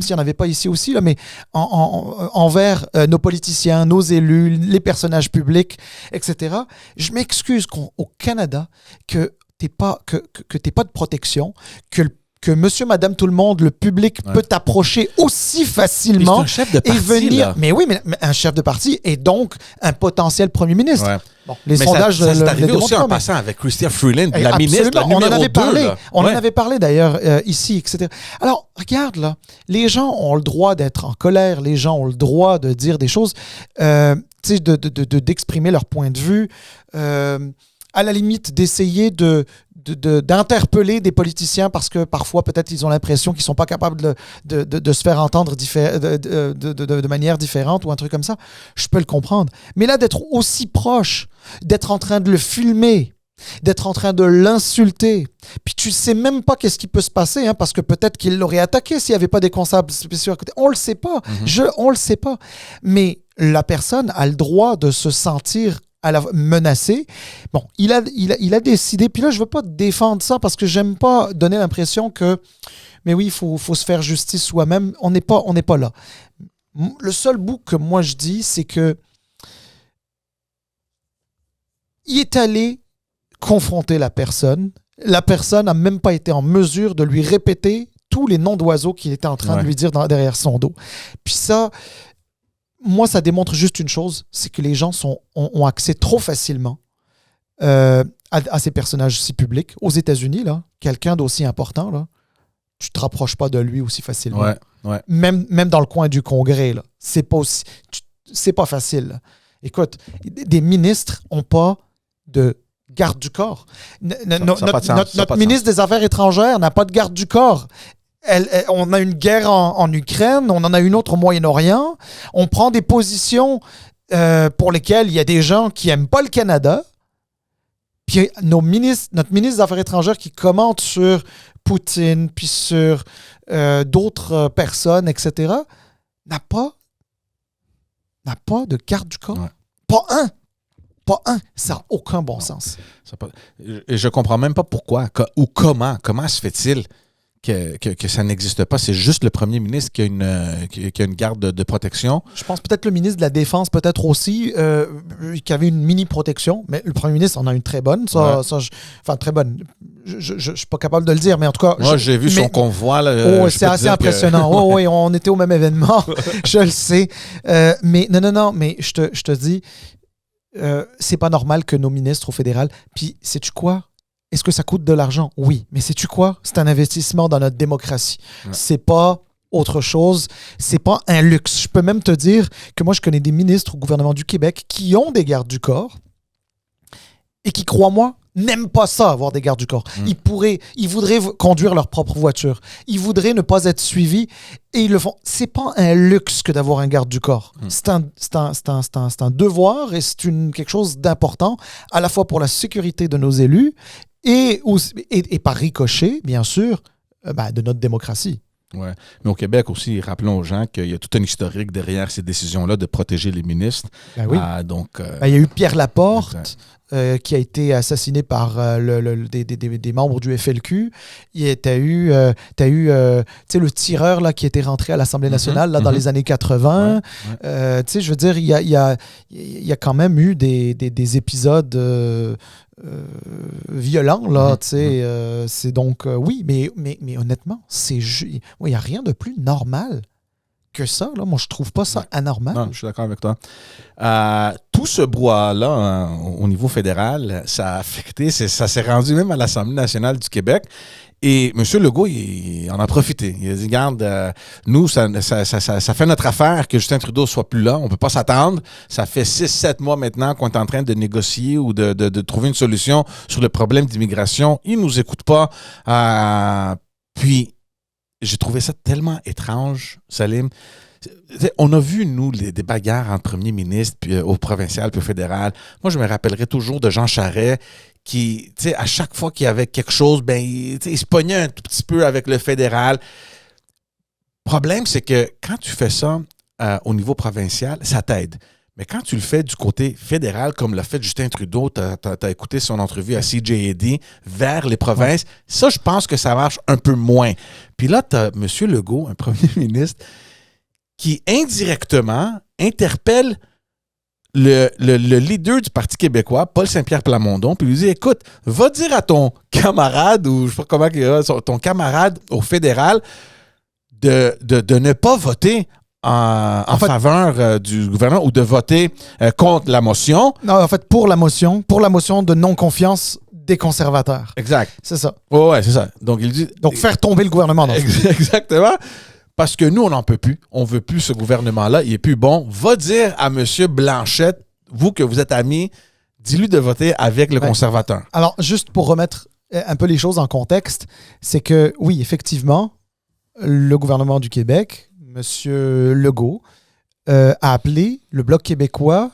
n'y en avait pas ici aussi, là, mais envers nos politiciens, nos élus, les personnages publics, etc. Je m'excuse qu'au Canada, que t'aies pas de protection, que monsieur, madame, tout le monde, le public peut t'approcher aussi facilement. C'est un chef de parti, venir. Là. Mais oui, mais un chef de parti est donc un potentiel premier ministre. Ouais. Bon, les sondages ça s'est arrivé aussi en mais... passant avec Chrystia Freeland, la ministre, la numéro 2. On en avait parlé d'ailleurs ici, etc. Alors, regarde là, les gens ont le droit d'être en colère, les gens ont le droit de dire des choses, d'exprimer leur point de vue, à la limite d'essayer d'interpeller des politiciens parce que parfois, peut-être, ils ont l'impression qu'ils ne sont pas capables de se faire entendre de manière différente ou un truc comme ça. Je peux le comprendre. Mais là, d'être aussi proche, d'être en train de le filmer, d'être en train de l'insulter, puis tu ne sais même pas qu'est-ce qui peut se passer, hein, parce que peut-être qu'il l'aurait attaqué s'il n'y avait pas des constables spéciaux à côté. On ne le sait pas. On le sait pas. Mais la personne a le droit de se sentir menacé. Bon, il a décidé, puis là, je ne veux pas défendre ça parce que j'aime pas donner l'impression que, mais oui, il faut se faire justice soi-même. On n'est pas là. Le seul bout que moi je dis, c'est que il est allé confronter la personne. La personne n'a même pas été en mesure de lui répéter tous les noms d'oiseaux qu'il était en train de lui dire derrière son dos. Puis ça... Moi, ça démontre juste une chose, c'est que les gens ont accès trop facilement à ces personnages si publics. Aux États-Unis, là, quelqu'un d'aussi important, là, tu ne te rapproches pas de lui aussi facilement. Ouais. Même dans le coin du Congrès, là, c'est pas facile. Là. Écoute, des ministres n'ont pas de garde du corps. Notre ministre des Affaires étrangères n'a pas de garde du corps. On a une guerre en Ukraine, on en a une autre au Moyen-Orient. On prend des positions pour lesquelles il y a des gens qui n'aiment pas le Canada. Puis notre ministre des Affaires étrangères qui commente sur Poutine, puis sur d'autres personnes, etc., n'a pas de garde du corps. Ouais. Pas un. Ça n'a aucun bon sens. Et je ne comprends même pas pourquoi ou comment se fait-il que ça n'existe pas. C'est juste le premier ministre qui a une garde de protection. Je pense peut-être le ministre de la Défense, peut-être aussi, qui avait une mini-protection, mais le premier ministre en a une très bonne. Très bonne. Je suis pas capable de le dire, mais en tout cas... Moi, j'ai vu son convoi. Là, c'est assez impressionnant. Oui, on était au même événement, je le sais. Mais non, mais je te dis, c'est pas normal que nos ministres au fédéral... Puis, sais-tu quoi? Est-ce que ça coûte de l'argent? Oui. Mais sais-tu quoi? C'est un investissement dans notre démocratie. Ouais. C'est pas autre chose. C'est pas un luxe. Je peux même te dire que moi, je connais des ministres au gouvernement du Québec qui ont des gardes du corps et qui, crois-moi, n'aiment pas ça, avoir des gardes du corps. Ils voudraient conduire leur propre voiture. Ils voudraient ne pas être suivis et ils le font. C'est pas un luxe que d'avoir un garde du corps. C'est un devoir et c'est quelque chose d'important, à la fois pour la sécurité de nos élus et par ricochet, bien sûr, de notre démocratie. Ouais. Mais au Québec aussi, rappelons aux gens qu'il y a tout un historique derrière ces décisions-là de protéger les ministres. Ben oui. Il y a eu Pierre Laporte qui a été assassiné par des membres du FLQ. Tu as eu le tireur là, qui était rentré à l'Assemblée nationale dans les années 80. Ouais. Je veux dire, il y a quand même eu des épisodes... violent, là, c'est donc, oui, mais honnêtement, il n'y a rien de plus normal que ça, là. Moi, je trouve pas ça anormal. Non, je suis d'accord avec toi. Tout ce brouhaha-là, au niveau fédéral, ça a affecté, ça s'est rendu même à l'Assemblée nationale du Québec. Et M. Legault, il en a profité. Il a dit, regarde, nous, ça fait notre affaire que Justin Trudeau soit plus là. On ne peut pas s'attendre. Ça fait 6-7 mois maintenant qu'on est en train de négocier ou de trouver une solution sur le problème d'immigration. Il ne nous écoute pas. Puis, j'ai trouvé ça tellement étrange, Salim. On a vu, nous, des bagarres entre premiers ministres, puis au provincial, puis au fédéral. Moi, je me rappellerai toujours de Jean Charest, qui, tu sais, à chaque fois qu'il y avait quelque chose, il se pognait un tout petit peu avec le fédéral. Le problème, c'est que quand tu fais ça au niveau provincial, ça t'aide. Mais quand tu le fais du côté fédéral, comme l'a fait Justin Trudeau, tu as écouté son entrevue à CJAD, vers les provinces, ça, je pense que ça marche un peu moins. Puis là, tu as M. Legault, un premier ministre, qui indirectement interpelle le leader du Parti québécois, Paul Saint-Pierre Plamondon, puis lui dit, écoute, va dire à ton camarade, ou je sais pas comment il a, ton camarade au fédéral, de ne pas voter en faveur du gouvernement ou de voter contre la motion. Non, en fait, pour la motion de non-confiance des conservateurs. Exact. C'est ça. Ouais, c'est ça. Donc, il dit... Donc, faire tomber le gouvernement. Dans exactement. Parce que nous, on n'en peut plus. On ne veut plus ce gouvernement-là. Il n'est plus bon. Va dire à M. Blanchette, vous que vous êtes amis, dis-lui de voter avec le conservateur. Alors, juste pour remettre un peu les choses en contexte, c'est que, oui, effectivement, le gouvernement du Québec, M. Legault, a appelé le Bloc québécois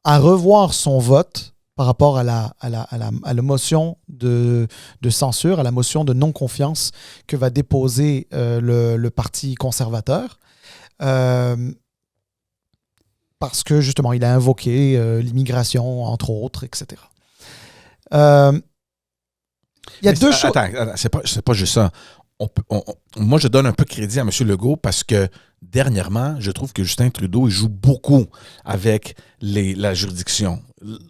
à revoir son vote par rapport à la motion de censure, à la motion de non-confiance que va déposer le Parti conservateur. Parce que, justement, il a invoqué l'immigration, entre autres, etc. Il y a deux choses... Attends, c'est pas juste ça. Moi, je donne un peu crédit à M. Legault parce que dernièrement, je trouve que Justin Trudeau il joue beaucoup avec la juridiction.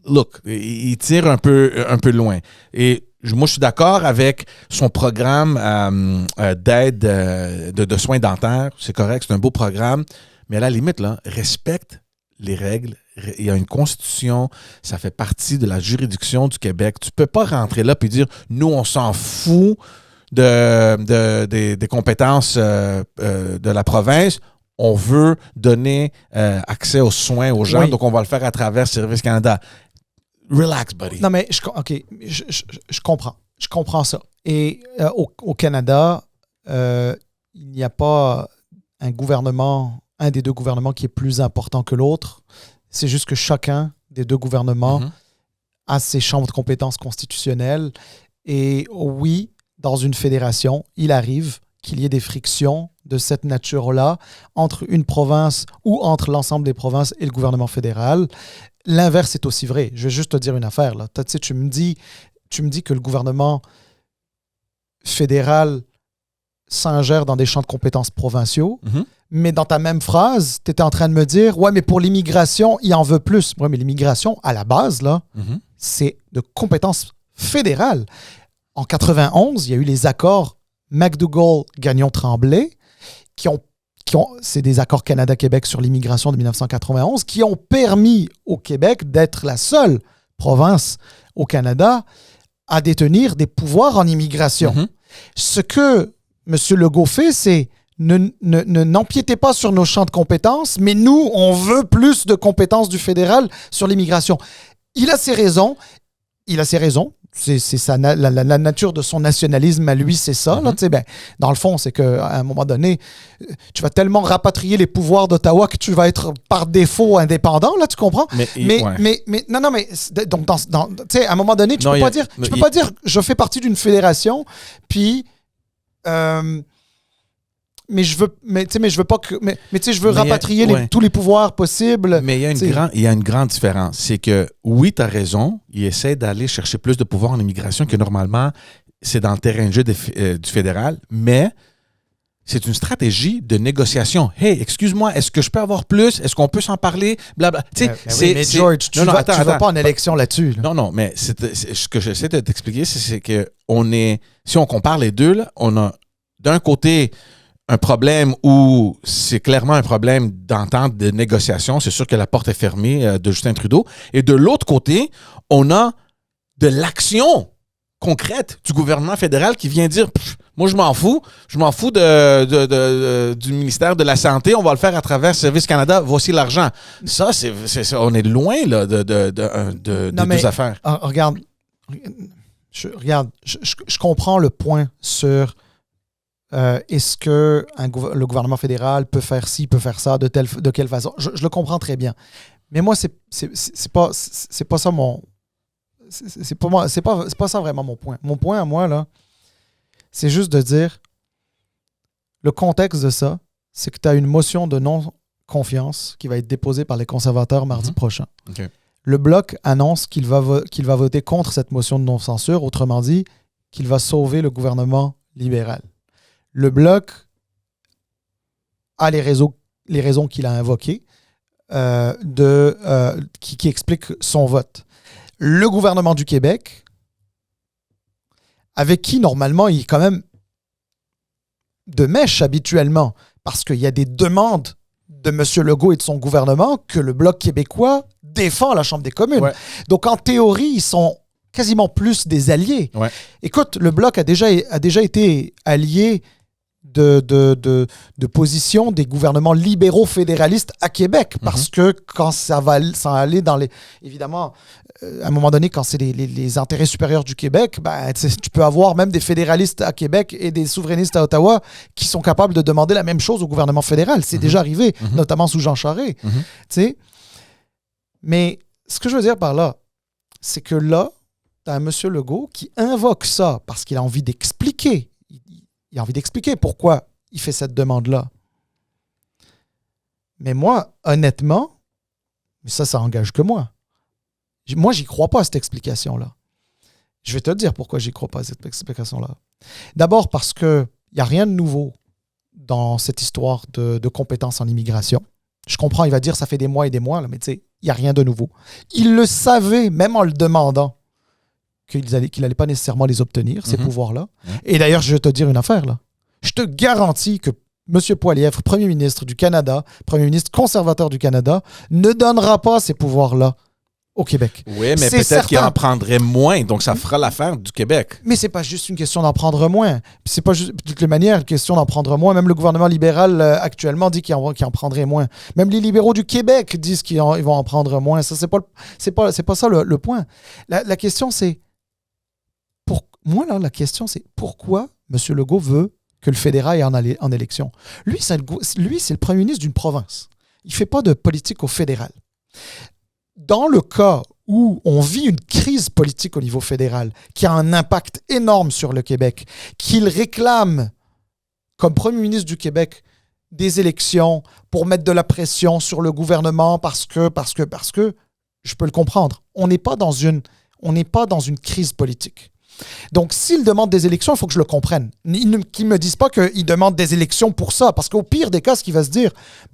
Look, il tire un peu loin. Et moi, je suis d'accord avec son programme d'aide de soins dentaires. C'est correct, c'est un beau programme. Mais à la limite, là, respecte les règles. Il y a une constitution, ça fait partie de la juridiction du Québec. Tu ne peux pas rentrer là et dire « Nous, on s'en fout ». Des compétences de la province, on veut donner accès aux soins aux gens, donc on va le faire à travers Service Canada. Relax, buddy. Non, mais je comprends. Je comprends ça. Et au Canada, il n'y a pas un des deux gouvernements qui est plus important que l'autre. C'est juste que chacun des deux gouvernements a ses chambres de compétences constitutionnelles. Et oui, dans une fédération, il arrive qu'il y ait des frictions de cette nature-là entre une province ou entre l'ensemble des provinces et le gouvernement fédéral. L'inverse est aussi vrai. Je vais juste te dire une affaire. Là. Tu me dis que le gouvernement fédéral s'ingère dans des champs de compétences provinciaux, Mhm. mais dans ta même phrase, tu étais en train de me dire « Ouais, mais pour l'immigration, il en veut plus. » Ouais, mais l'immigration, à la base, là, Mhm. c'est de compétences fédérales. En 91, il y a eu les accords McDougall-Gagnon-Tremblay c'est des accords Canada-Québec sur l'immigration de 1991 qui ont permis au Québec d'être la seule province au Canada à détenir des pouvoirs en immigration. Mhm. Ce que M. Legault fait, c'est n'empiétez pas sur nos champs de compétences, mais nous, on veut plus de compétences du fédéral sur l'immigration. Il a ses raisons. C'est la nature de son nationalisme à lui, c'est ça. Là, dans le fond, c'est qu'à un moment donné, tu vas tellement rapatrier les pouvoirs d'Ottawa que tu vas être par défaut indépendant, là, tu comprends? Mais donc, à un moment donné, tu peux pas dire je fais partie d'une fédération, puis je veux rapatrier tous les pouvoirs possibles. Mais il y a une grande différence. C'est que, oui, tu as raison, il essaie d'aller chercher plus de pouvoir en immigration que normalement, c'est dans le terrain de jeu du fédéral, mais c'est une stratégie de négociation. Hey, excuse-moi, est-ce que je peux avoir plus? Est-ce qu'on peut s'en parler? Blabla. Mais George, tu vas pas en élection là-dessus. Là. Non, mais ce que j'essaie de t'expliquer, c'est que si on compare les deux, là, on a d'un côté un problème où c'est clairement un problème d'entente, de négociation. C'est sûr que la porte est fermée de Justin Trudeau. Et de l'autre côté, on a de l'action concrète du gouvernement fédéral qui vient dire « Moi, je m'en fous. Je m'en fous du ministère de la Santé. On va le faire à travers Service Canada. Voici l'argent. » Ça, on est loin là, de deux affaires. Regarde, je comprends le point sur... est-ce que le gouvernement fédéral peut faire ci, peut faire ça, de quelle façon? Je le comprends très bien. Mais moi, c'est pas ça mon... C'est pas ça vraiment mon point. Mon point à moi, là, c'est juste de dire le contexte de ça, c'est que tu as une motion de non-confiance qui va être déposée par les conservateurs mardi prochain. Okay. Le Bloc annonce qu'il va voter contre cette motion de non-censure, autrement dit, qu'il va sauver le gouvernement libéral. Le Bloc a les raisons qu'il a invoquées qui expliquent son vote. Le gouvernement du Québec, avec qui, normalement, il est quand même de mèche habituellement, parce qu'il y a des demandes de M. Legault et de son gouvernement que le Bloc québécois défend à la Chambre des communes. Ouais. Donc, en théorie, ils sont quasiment plus des alliés. Ouais. Écoute, le Bloc a déjà été allié de position des gouvernements libéraux fédéralistes à Québec, parce que quand ça va aller dans les... Évidemment, à un moment donné, quand c'est les intérêts supérieurs du Québec, tu peux avoir même des fédéralistes à Québec et des souverainistes à Ottawa qui sont capables de demander la même chose au gouvernement fédéral. C'est déjà arrivé, notamment sous Jean Charest. Mais ce que je veux dire par là, c'est que là, tu as un M. Legault qui invoque ça parce qu'il a envie d'expliquer. Il a envie d'expliquer pourquoi il fait cette demande-là. Mais moi, honnêtement, ça engage que moi. Moi, j'y crois pas à cette explication-là. Je vais te dire pourquoi j'y crois pas à cette explication-là. D'abord parce qu'il n'y a rien de nouveau dans cette histoire de compétences en immigration. Je comprends, il va dire ça fait des mois et des mois, là, mais tu sais, il n'y a rien de nouveau. Il le savait, même en le demandant, qu'il n'allait pas nécessairement les obtenir, ces pouvoirs-là. Et d'ailleurs, je vais te dire une affaire, là. Je te garantis que M. Poilievre, Premier ministre du Canada, Premier ministre conservateur du Canada, ne donnera pas ces pouvoirs-là au Québec. Oui, mais peut-être qu'il en prendrait moins, donc ça fera l'affaire du Québec. Mais c'est pas juste une question d'en prendre moins. C'est pas juste, de toutes les manières, une question d'en prendre moins. Même le gouvernement libéral actuellement dit qu'il en prendrait moins. Même les libéraux du Québec disent qu'ils vont en prendre moins. Ça, c'est pas ça le point. La question, c'est... la question, c'est pourquoi M. Legault veut que le fédéral aille en élection. Lui, c'est le premier ministre d'une province. Il ne fait pas de politique au fédéral. Dans le cas où on vit une crise politique au niveau fédéral qui a un impact énorme sur le Québec, qu'il réclame comme premier ministre du Québec des élections pour mettre de la pression sur le gouvernement parce que je peux le comprendre. On n'est pas dans une crise politique. Donc, s'ils demandent des élections, il faut que je le comprenne. Qu'ils ne me disent pas qu'ils demandent des élections pour ça. Parce qu'au pire des cas, ce qu'il va se dire,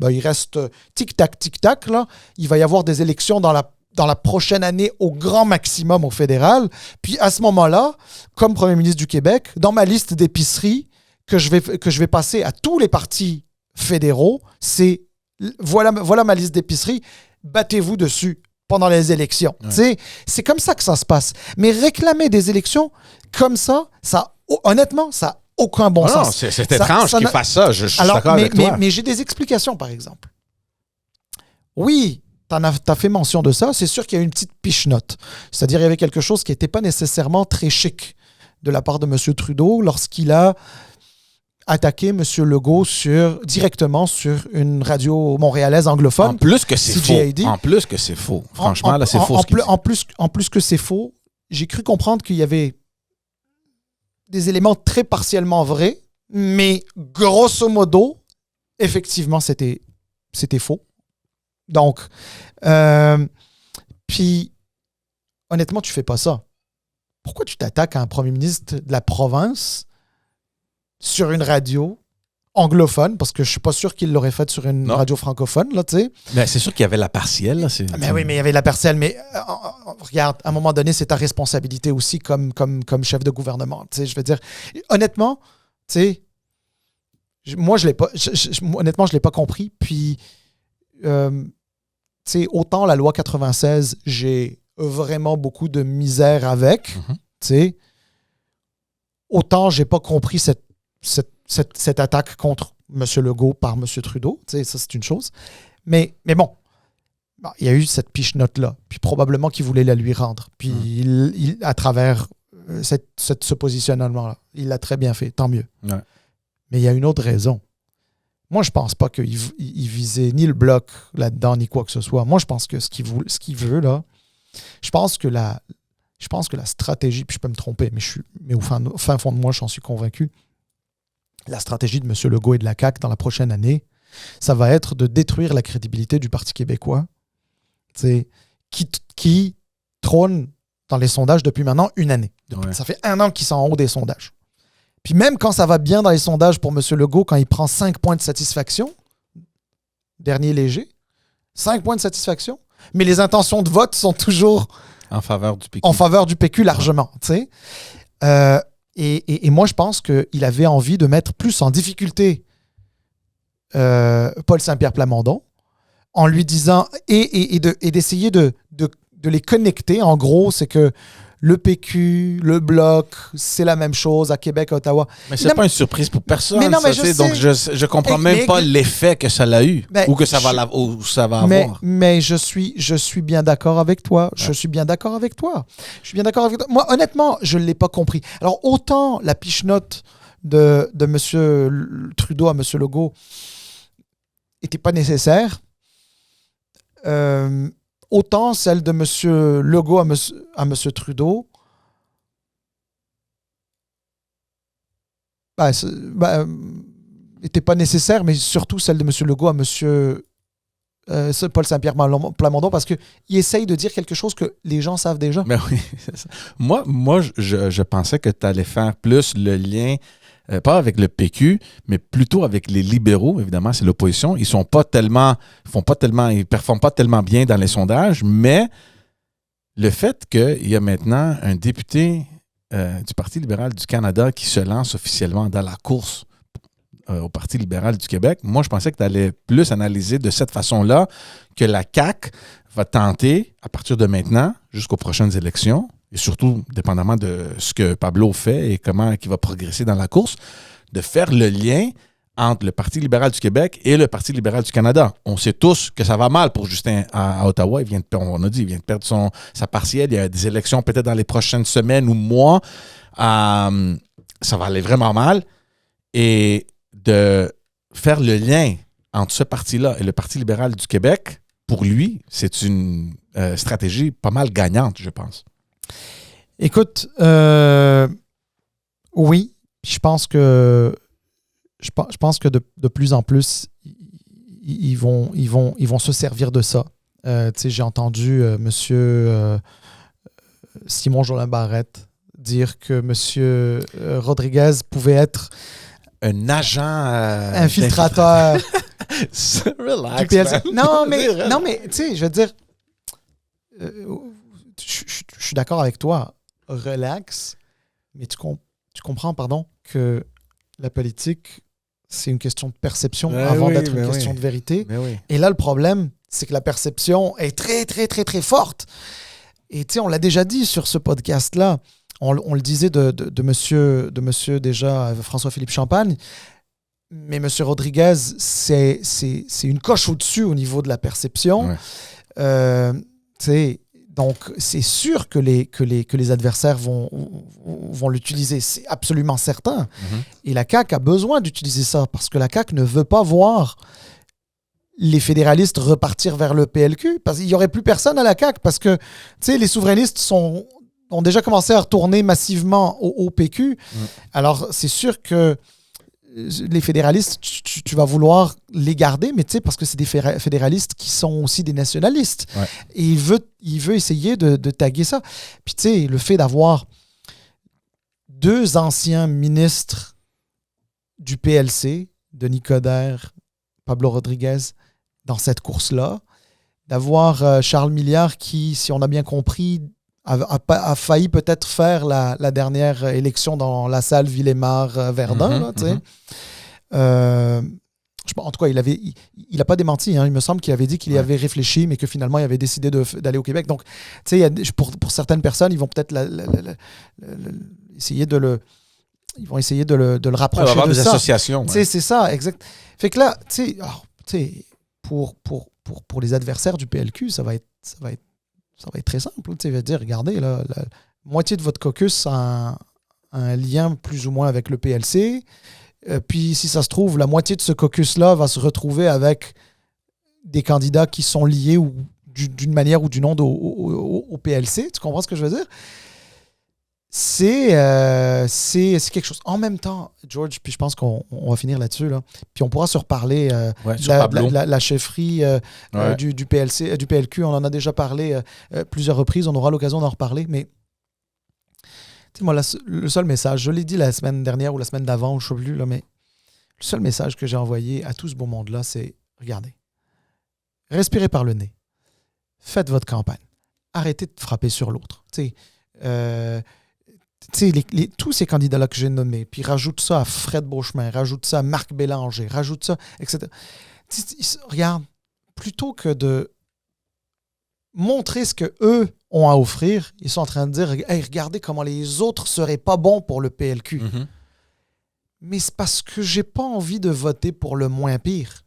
il reste tic-tac, là. Il va y avoir des élections dans la prochaine année au grand maximum au fédéral. Puis à ce moment-là, comme premier ministre du Québec, dans ma liste d'épiceries que je vais passer à tous les partis fédéraux, c'est voilà ma liste d'épiceries, battez-vous dessus pendant les élections. Ouais. C'est comme ça que ça se passe. Mais réclamer des élections comme ça, honnêtement, ça n'a aucun bon sens. Non, c'est étrange qu'ils fassent ça. Je suis d'accord avec toi. Mais j'ai des explications, par exemple. Oui, t'as fait mention de ça. C'est sûr qu'il y a une petite piche-note. C'est-à-dire qu'il y avait quelque chose qui n'était pas nécessairement très chic de la part de M. Trudeau lorsqu'il a attaquer M. Legault directement sur une radio montréalaise anglophone. En plus que c'est faux. En plus que c'est faux. Franchement, là, c'est faux. En plus que c'est faux, j'ai cru comprendre qu'il y avait des éléments très partiellement vrais, mais grosso modo, effectivement, c'était faux. Donc, puis, honnêtement, tu fais pas ça. Pourquoi tu t'attaques à un premier ministre de la province sur une radio anglophone, parce que je suis pas sûr qu'il l'aurait fait sur une radio francophone, là, tu sais. Mais c'est sûr qu'il y avait la partielle, là. Mais oui, mais il y avait la partielle, mais regarde, à un moment donné, c'est ta responsabilité aussi comme chef de gouvernement, tu sais, je veux dire, honnêtement, tu sais, moi, honnêtement, je l'ai pas compris, puis, tu sais, autant la loi 96, j'ai vraiment beaucoup de misère avec, tu sais, autant j'ai pas compris cette attaque contre M. Legault par M. Trudeau. Tu sais, ça, c'est une chose. Mais bon, il y a eu cette piche-note-là. Puis probablement qu'il voulait la lui rendre. Puis il, à travers ce positionnement-là, il l'a très bien fait. Tant mieux. Ouais. Mais il y a une autre raison. Moi, je pense pas qu'il visait ni le bloc là-dedans, ni quoi que ce soit. Moi, je pense que ce qu'il veut, là, je pense que la stratégie, puis je peux me tromper, mais au fin fond de moi, j'en suis convaincu, la stratégie de M. Legault et de la CAQ dans la prochaine année, ça va être de détruire la crédibilité du Parti québécois, qui trône dans les sondages depuis maintenant une année. Ça fait 1 an qu'ils sont en haut des sondages. Puis même quand ça va bien dans les sondages pour M. Legault, quand il prend 5 points de satisfaction, dernier léger, 5 points de satisfaction, mais les intentions de vote sont toujours en faveur du PQ. En faveur du PQ largement. Et moi, je pense qu'il avait envie de mettre plus en difficulté Paul Saint-Pierre Plamondon en lui disant et d'essayer de les connecter. En gros, c'est que le PQ, le Bloc, c'est la même chose à Québec, à Ottawa. Mais c'est pas une surprise pour personne. Mais non, mais je sais. Donc, je comprends même pas l'effet que ça a eu ou que ça va avoir. Mais je suis bien d'accord avec toi. Je suis bien d'accord avec toi. Moi, honnêtement, je ne l'ai pas compris. Alors, autant la piche-note de M. Trudeau à M. Legault n'était pas nécessaire, autant celle de M. Legault à M. Trudeau, n'était pas nécessaire, mais surtout celle de M. Legault à M. Paul Saint-Pierre Plamondon, parce qu'il essaye de dire quelque chose que les gens savent déjà. Ben oui, c'est ça. Moi je pensais que tu allais faire plus le lien, pas avec le PQ, mais plutôt avec les libéraux, évidemment, c'est l'opposition. Ils performent pas tellement bien dans les sondages, mais le fait qu'il y a maintenant un député du Parti libéral du Canada qui se lance officiellement dans la course au Parti libéral du Québec, moi, je pensais que tu allais plus analyser de cette façon-là que la CAQ va tenter, à partir de maintenant, jusqu'aux prochaines élections, et surtout, dépendamment de ce que Pablo fait et comment il va progresser dans la course, de faire le lien entre le Parti libéral du Québec et le Parti libéral du Canada. On sait tous que ça va mal pour Justin à Ottawa. Il vient de perdre sa partielle. Il y a des élections peut-être dans les prochaines semaines ou mois. Ça va aller vraiment mal. Et de faire le lien entre ce parti-là et le Parti libéral du Québec, pour lui, c'est une stratégie pas mal gagnante, je pense. Écoute, oui, je pense que de plus en plus, ils vont se servir de ça. J'ai entendu M. Simon Jolin Barrette dire que M. Rodriguez pouvait être un agent infiltrateur Relax, du PLC. man. Non, mais tu sais, je veux dire, je suis d'accord avec toi. Relax, mais tu comprends, que la politique, c'est une question de perception avant d'être une question de vérité. Oui. Et là, le problème, c'est que la perception est très, très, très, très forte. Et tu sais, on l'a déjà dit sur ce podcast-là, on le disait de monsieur déjà François-Philippe Champagne, mais monsieur Rodriguez, c'est une coche au-dessus au niveau de la perception. Ouais. Tu sais, donc, c'est sûr que les adversaires vont l'utiliser. C'est absolument certain. Mm-hmm. Et la CAQ a besoin d'utiliser ça parce que la CAQ ne veut pas voir les fédéralistes repartir vers le PLQ. Parce qu'il n'y aurait plus personne à la CAQ parce que les souverainistes ont déjà commencé à retourner massivement au PQ. Mm. Alors, c'est sûr que les fédéralistes, tu vas vouloir les garder, mais parce que c'est des fédéralistes qui sont aussi des nationalistes. Ouais. Et il veut essayer de taguer ça. Puis le fait d'avoir 2 anciens ministres du PLC, Denis Coderre, Pablo Rodriguez, dans cette course-là, d'avoir Charles Milliard qui, si on a bien compris, a failli peut-être faire la dernière élection dans la salle Villemar-Verdun. En tout cas, il n'a pas démenti. Hein. Il me semble qu'il avait dit qu'il y avait réfléchi, mais que finalement, il avait décidé d'aller au Québec. Donc, pour certaines personnes, ils vont peut-être essayer de le... Ils vont essayer de le rapprocher de ça. Avoir des associations. Ouais. C'est ça, exact. Fait que là, pour les adversaires du PLQ, ça va être très simple. Je veux dire, regardez, là, la moitié de votre caucus a un lien plus ou moins avec le PLC. Puis, si ça se trouve, la moitié de ce caucus-là va se retrouver avec des candidats qui sont liés d'une manière ou d'une autre au PLC. Tu comprends ce que je veux dire? C'est quelque chose. En même temps, George, puis je pense qu'on va finir là-dessus, là. Puis on pourra se reparler la chefferie du PLC, du PLQ. On en a déjà parlé plusieurs reprises. On aura l'occasion d'en reparler. Mais moi, le seul message, je l'ai dit la semaine dernière ou la semaine d'avant, je ne sais plus, là, mais le seul message que j'ai envoyé à tout ce beau monde-là, c'est regardez, respirez par le nez, faites votre campagne, arrêtez de frapper sur l'autre. Tous ces candidats-là que j'ai nommés, puis rajoute ça à Fred Beauchemin, rajoute ça à Marc Bélanger, rajoute ça, etc. Regarde, plutôt que de montrer ce qu'eux ont à offrir, ils sont en train de dire hey, regardez comment les autres seraient pas bons pour le PLQ. Mm-hmm. Mais c'est parce que j'ai pas envie de voter pour le moins pire.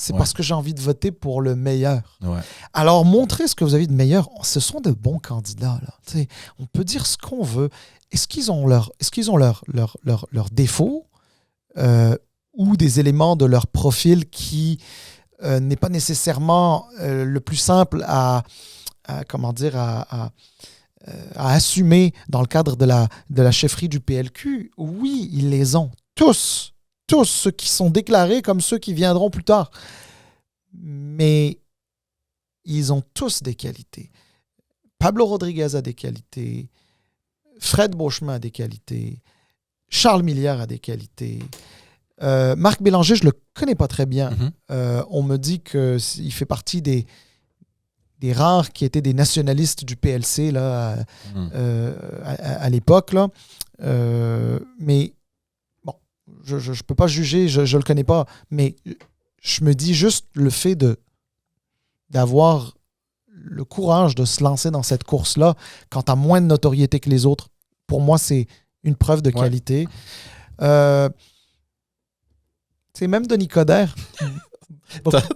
C'est parce que j'ai envie de voter pour le meilleur. Ouais. Alors, montrez ce que vous avez de meilleur. Ce sont de bons candidats. Là. On peut dire ce qu'on veut. Est-ce qu'ils ont leurs défauts ou des éléments de leur profil qui n'est pas nécessairement le plus simple à assumer dans le cadre de la chefferie du PLQ? Oui, ils les ont. Tous ceux qui sont déclarés comme ceux qui viendront plus tard. Mais ils ont tous des qualités. Pablo Rodriguez a des qualités. Fred Beauchemin a des qualités. Charles Milliard a des qualités. Marc Bélanger, je ne le connais pas très bien. Mm-hmm. On me dit qu'il fait partie des rares qui étaient des nationalistes du PLC là, à l'époque. Là. Mais je ne peux pas juger, je ne le connais pas, mais je me dis juste le fait d'avoir le courage de se lancer dans cette course-là quand tu as moins de notoriété que les autres, pour moi, c'est une preuve de qualité. C'est même Denis Coderre.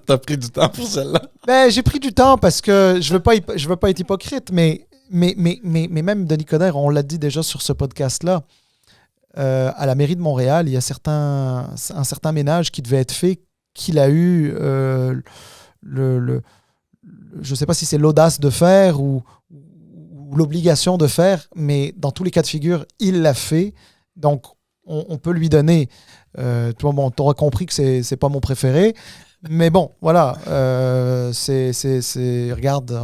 T'as pris du temps pour celle-là? Ben, j'ai pris du temps parce que je veux pas être hypocrite, mais même Denis Coderre, on l'a dit déjà sur ce podcast-là, à la mairie de Montréal, il y a un certain ménage qui devait être fait, qu'il a eu je ne sais pas si c'est l'audace de faire ou l'obligation de faire, mais dans tous les cas de figure, il l'a fait. Donc, on peut lui donner... t'auras compris que c'est pas mon préféré, mais bon, voilà. Regarde,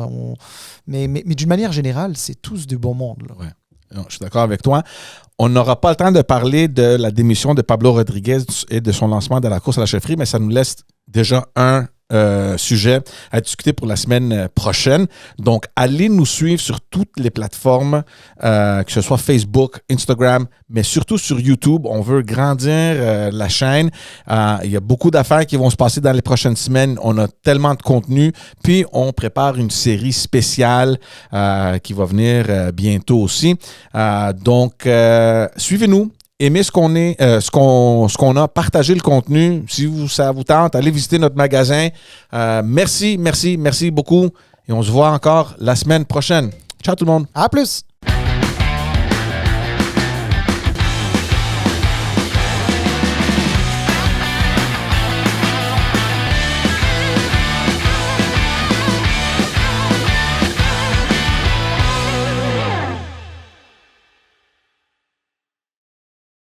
mais d'une manière générale, c'est tous du bon monde. Là. Ouais. Je suis d'accord avec toi. On n'aura pas le temps de parler de la démission de Pablo Rodriguez et de son lancement de la course à la chefferie, mais ça nous laisse déjà un sujet à discuter pour la semaine prochaine. Donc, allez nous suivre sur toutes les plateformes, que ce soit Facebook, Instagram, mais surtout sur YouTube. On veut grandir la chaîne. Il y a beaucoup d'affaires qui vont se passer dans les prochaines semaines. On a tellement de contenu. Puis, on prépare une série spéciale qui va venir bientôt aussi. Donc, suivez-nous. Aimez ce qu'on a, partagez le contenu. Si ça vous tente, allez visiter notre magasin. Merci beaucoup. Et on se voit encore la semaine prochaine. Ciao tout le monde. À plus!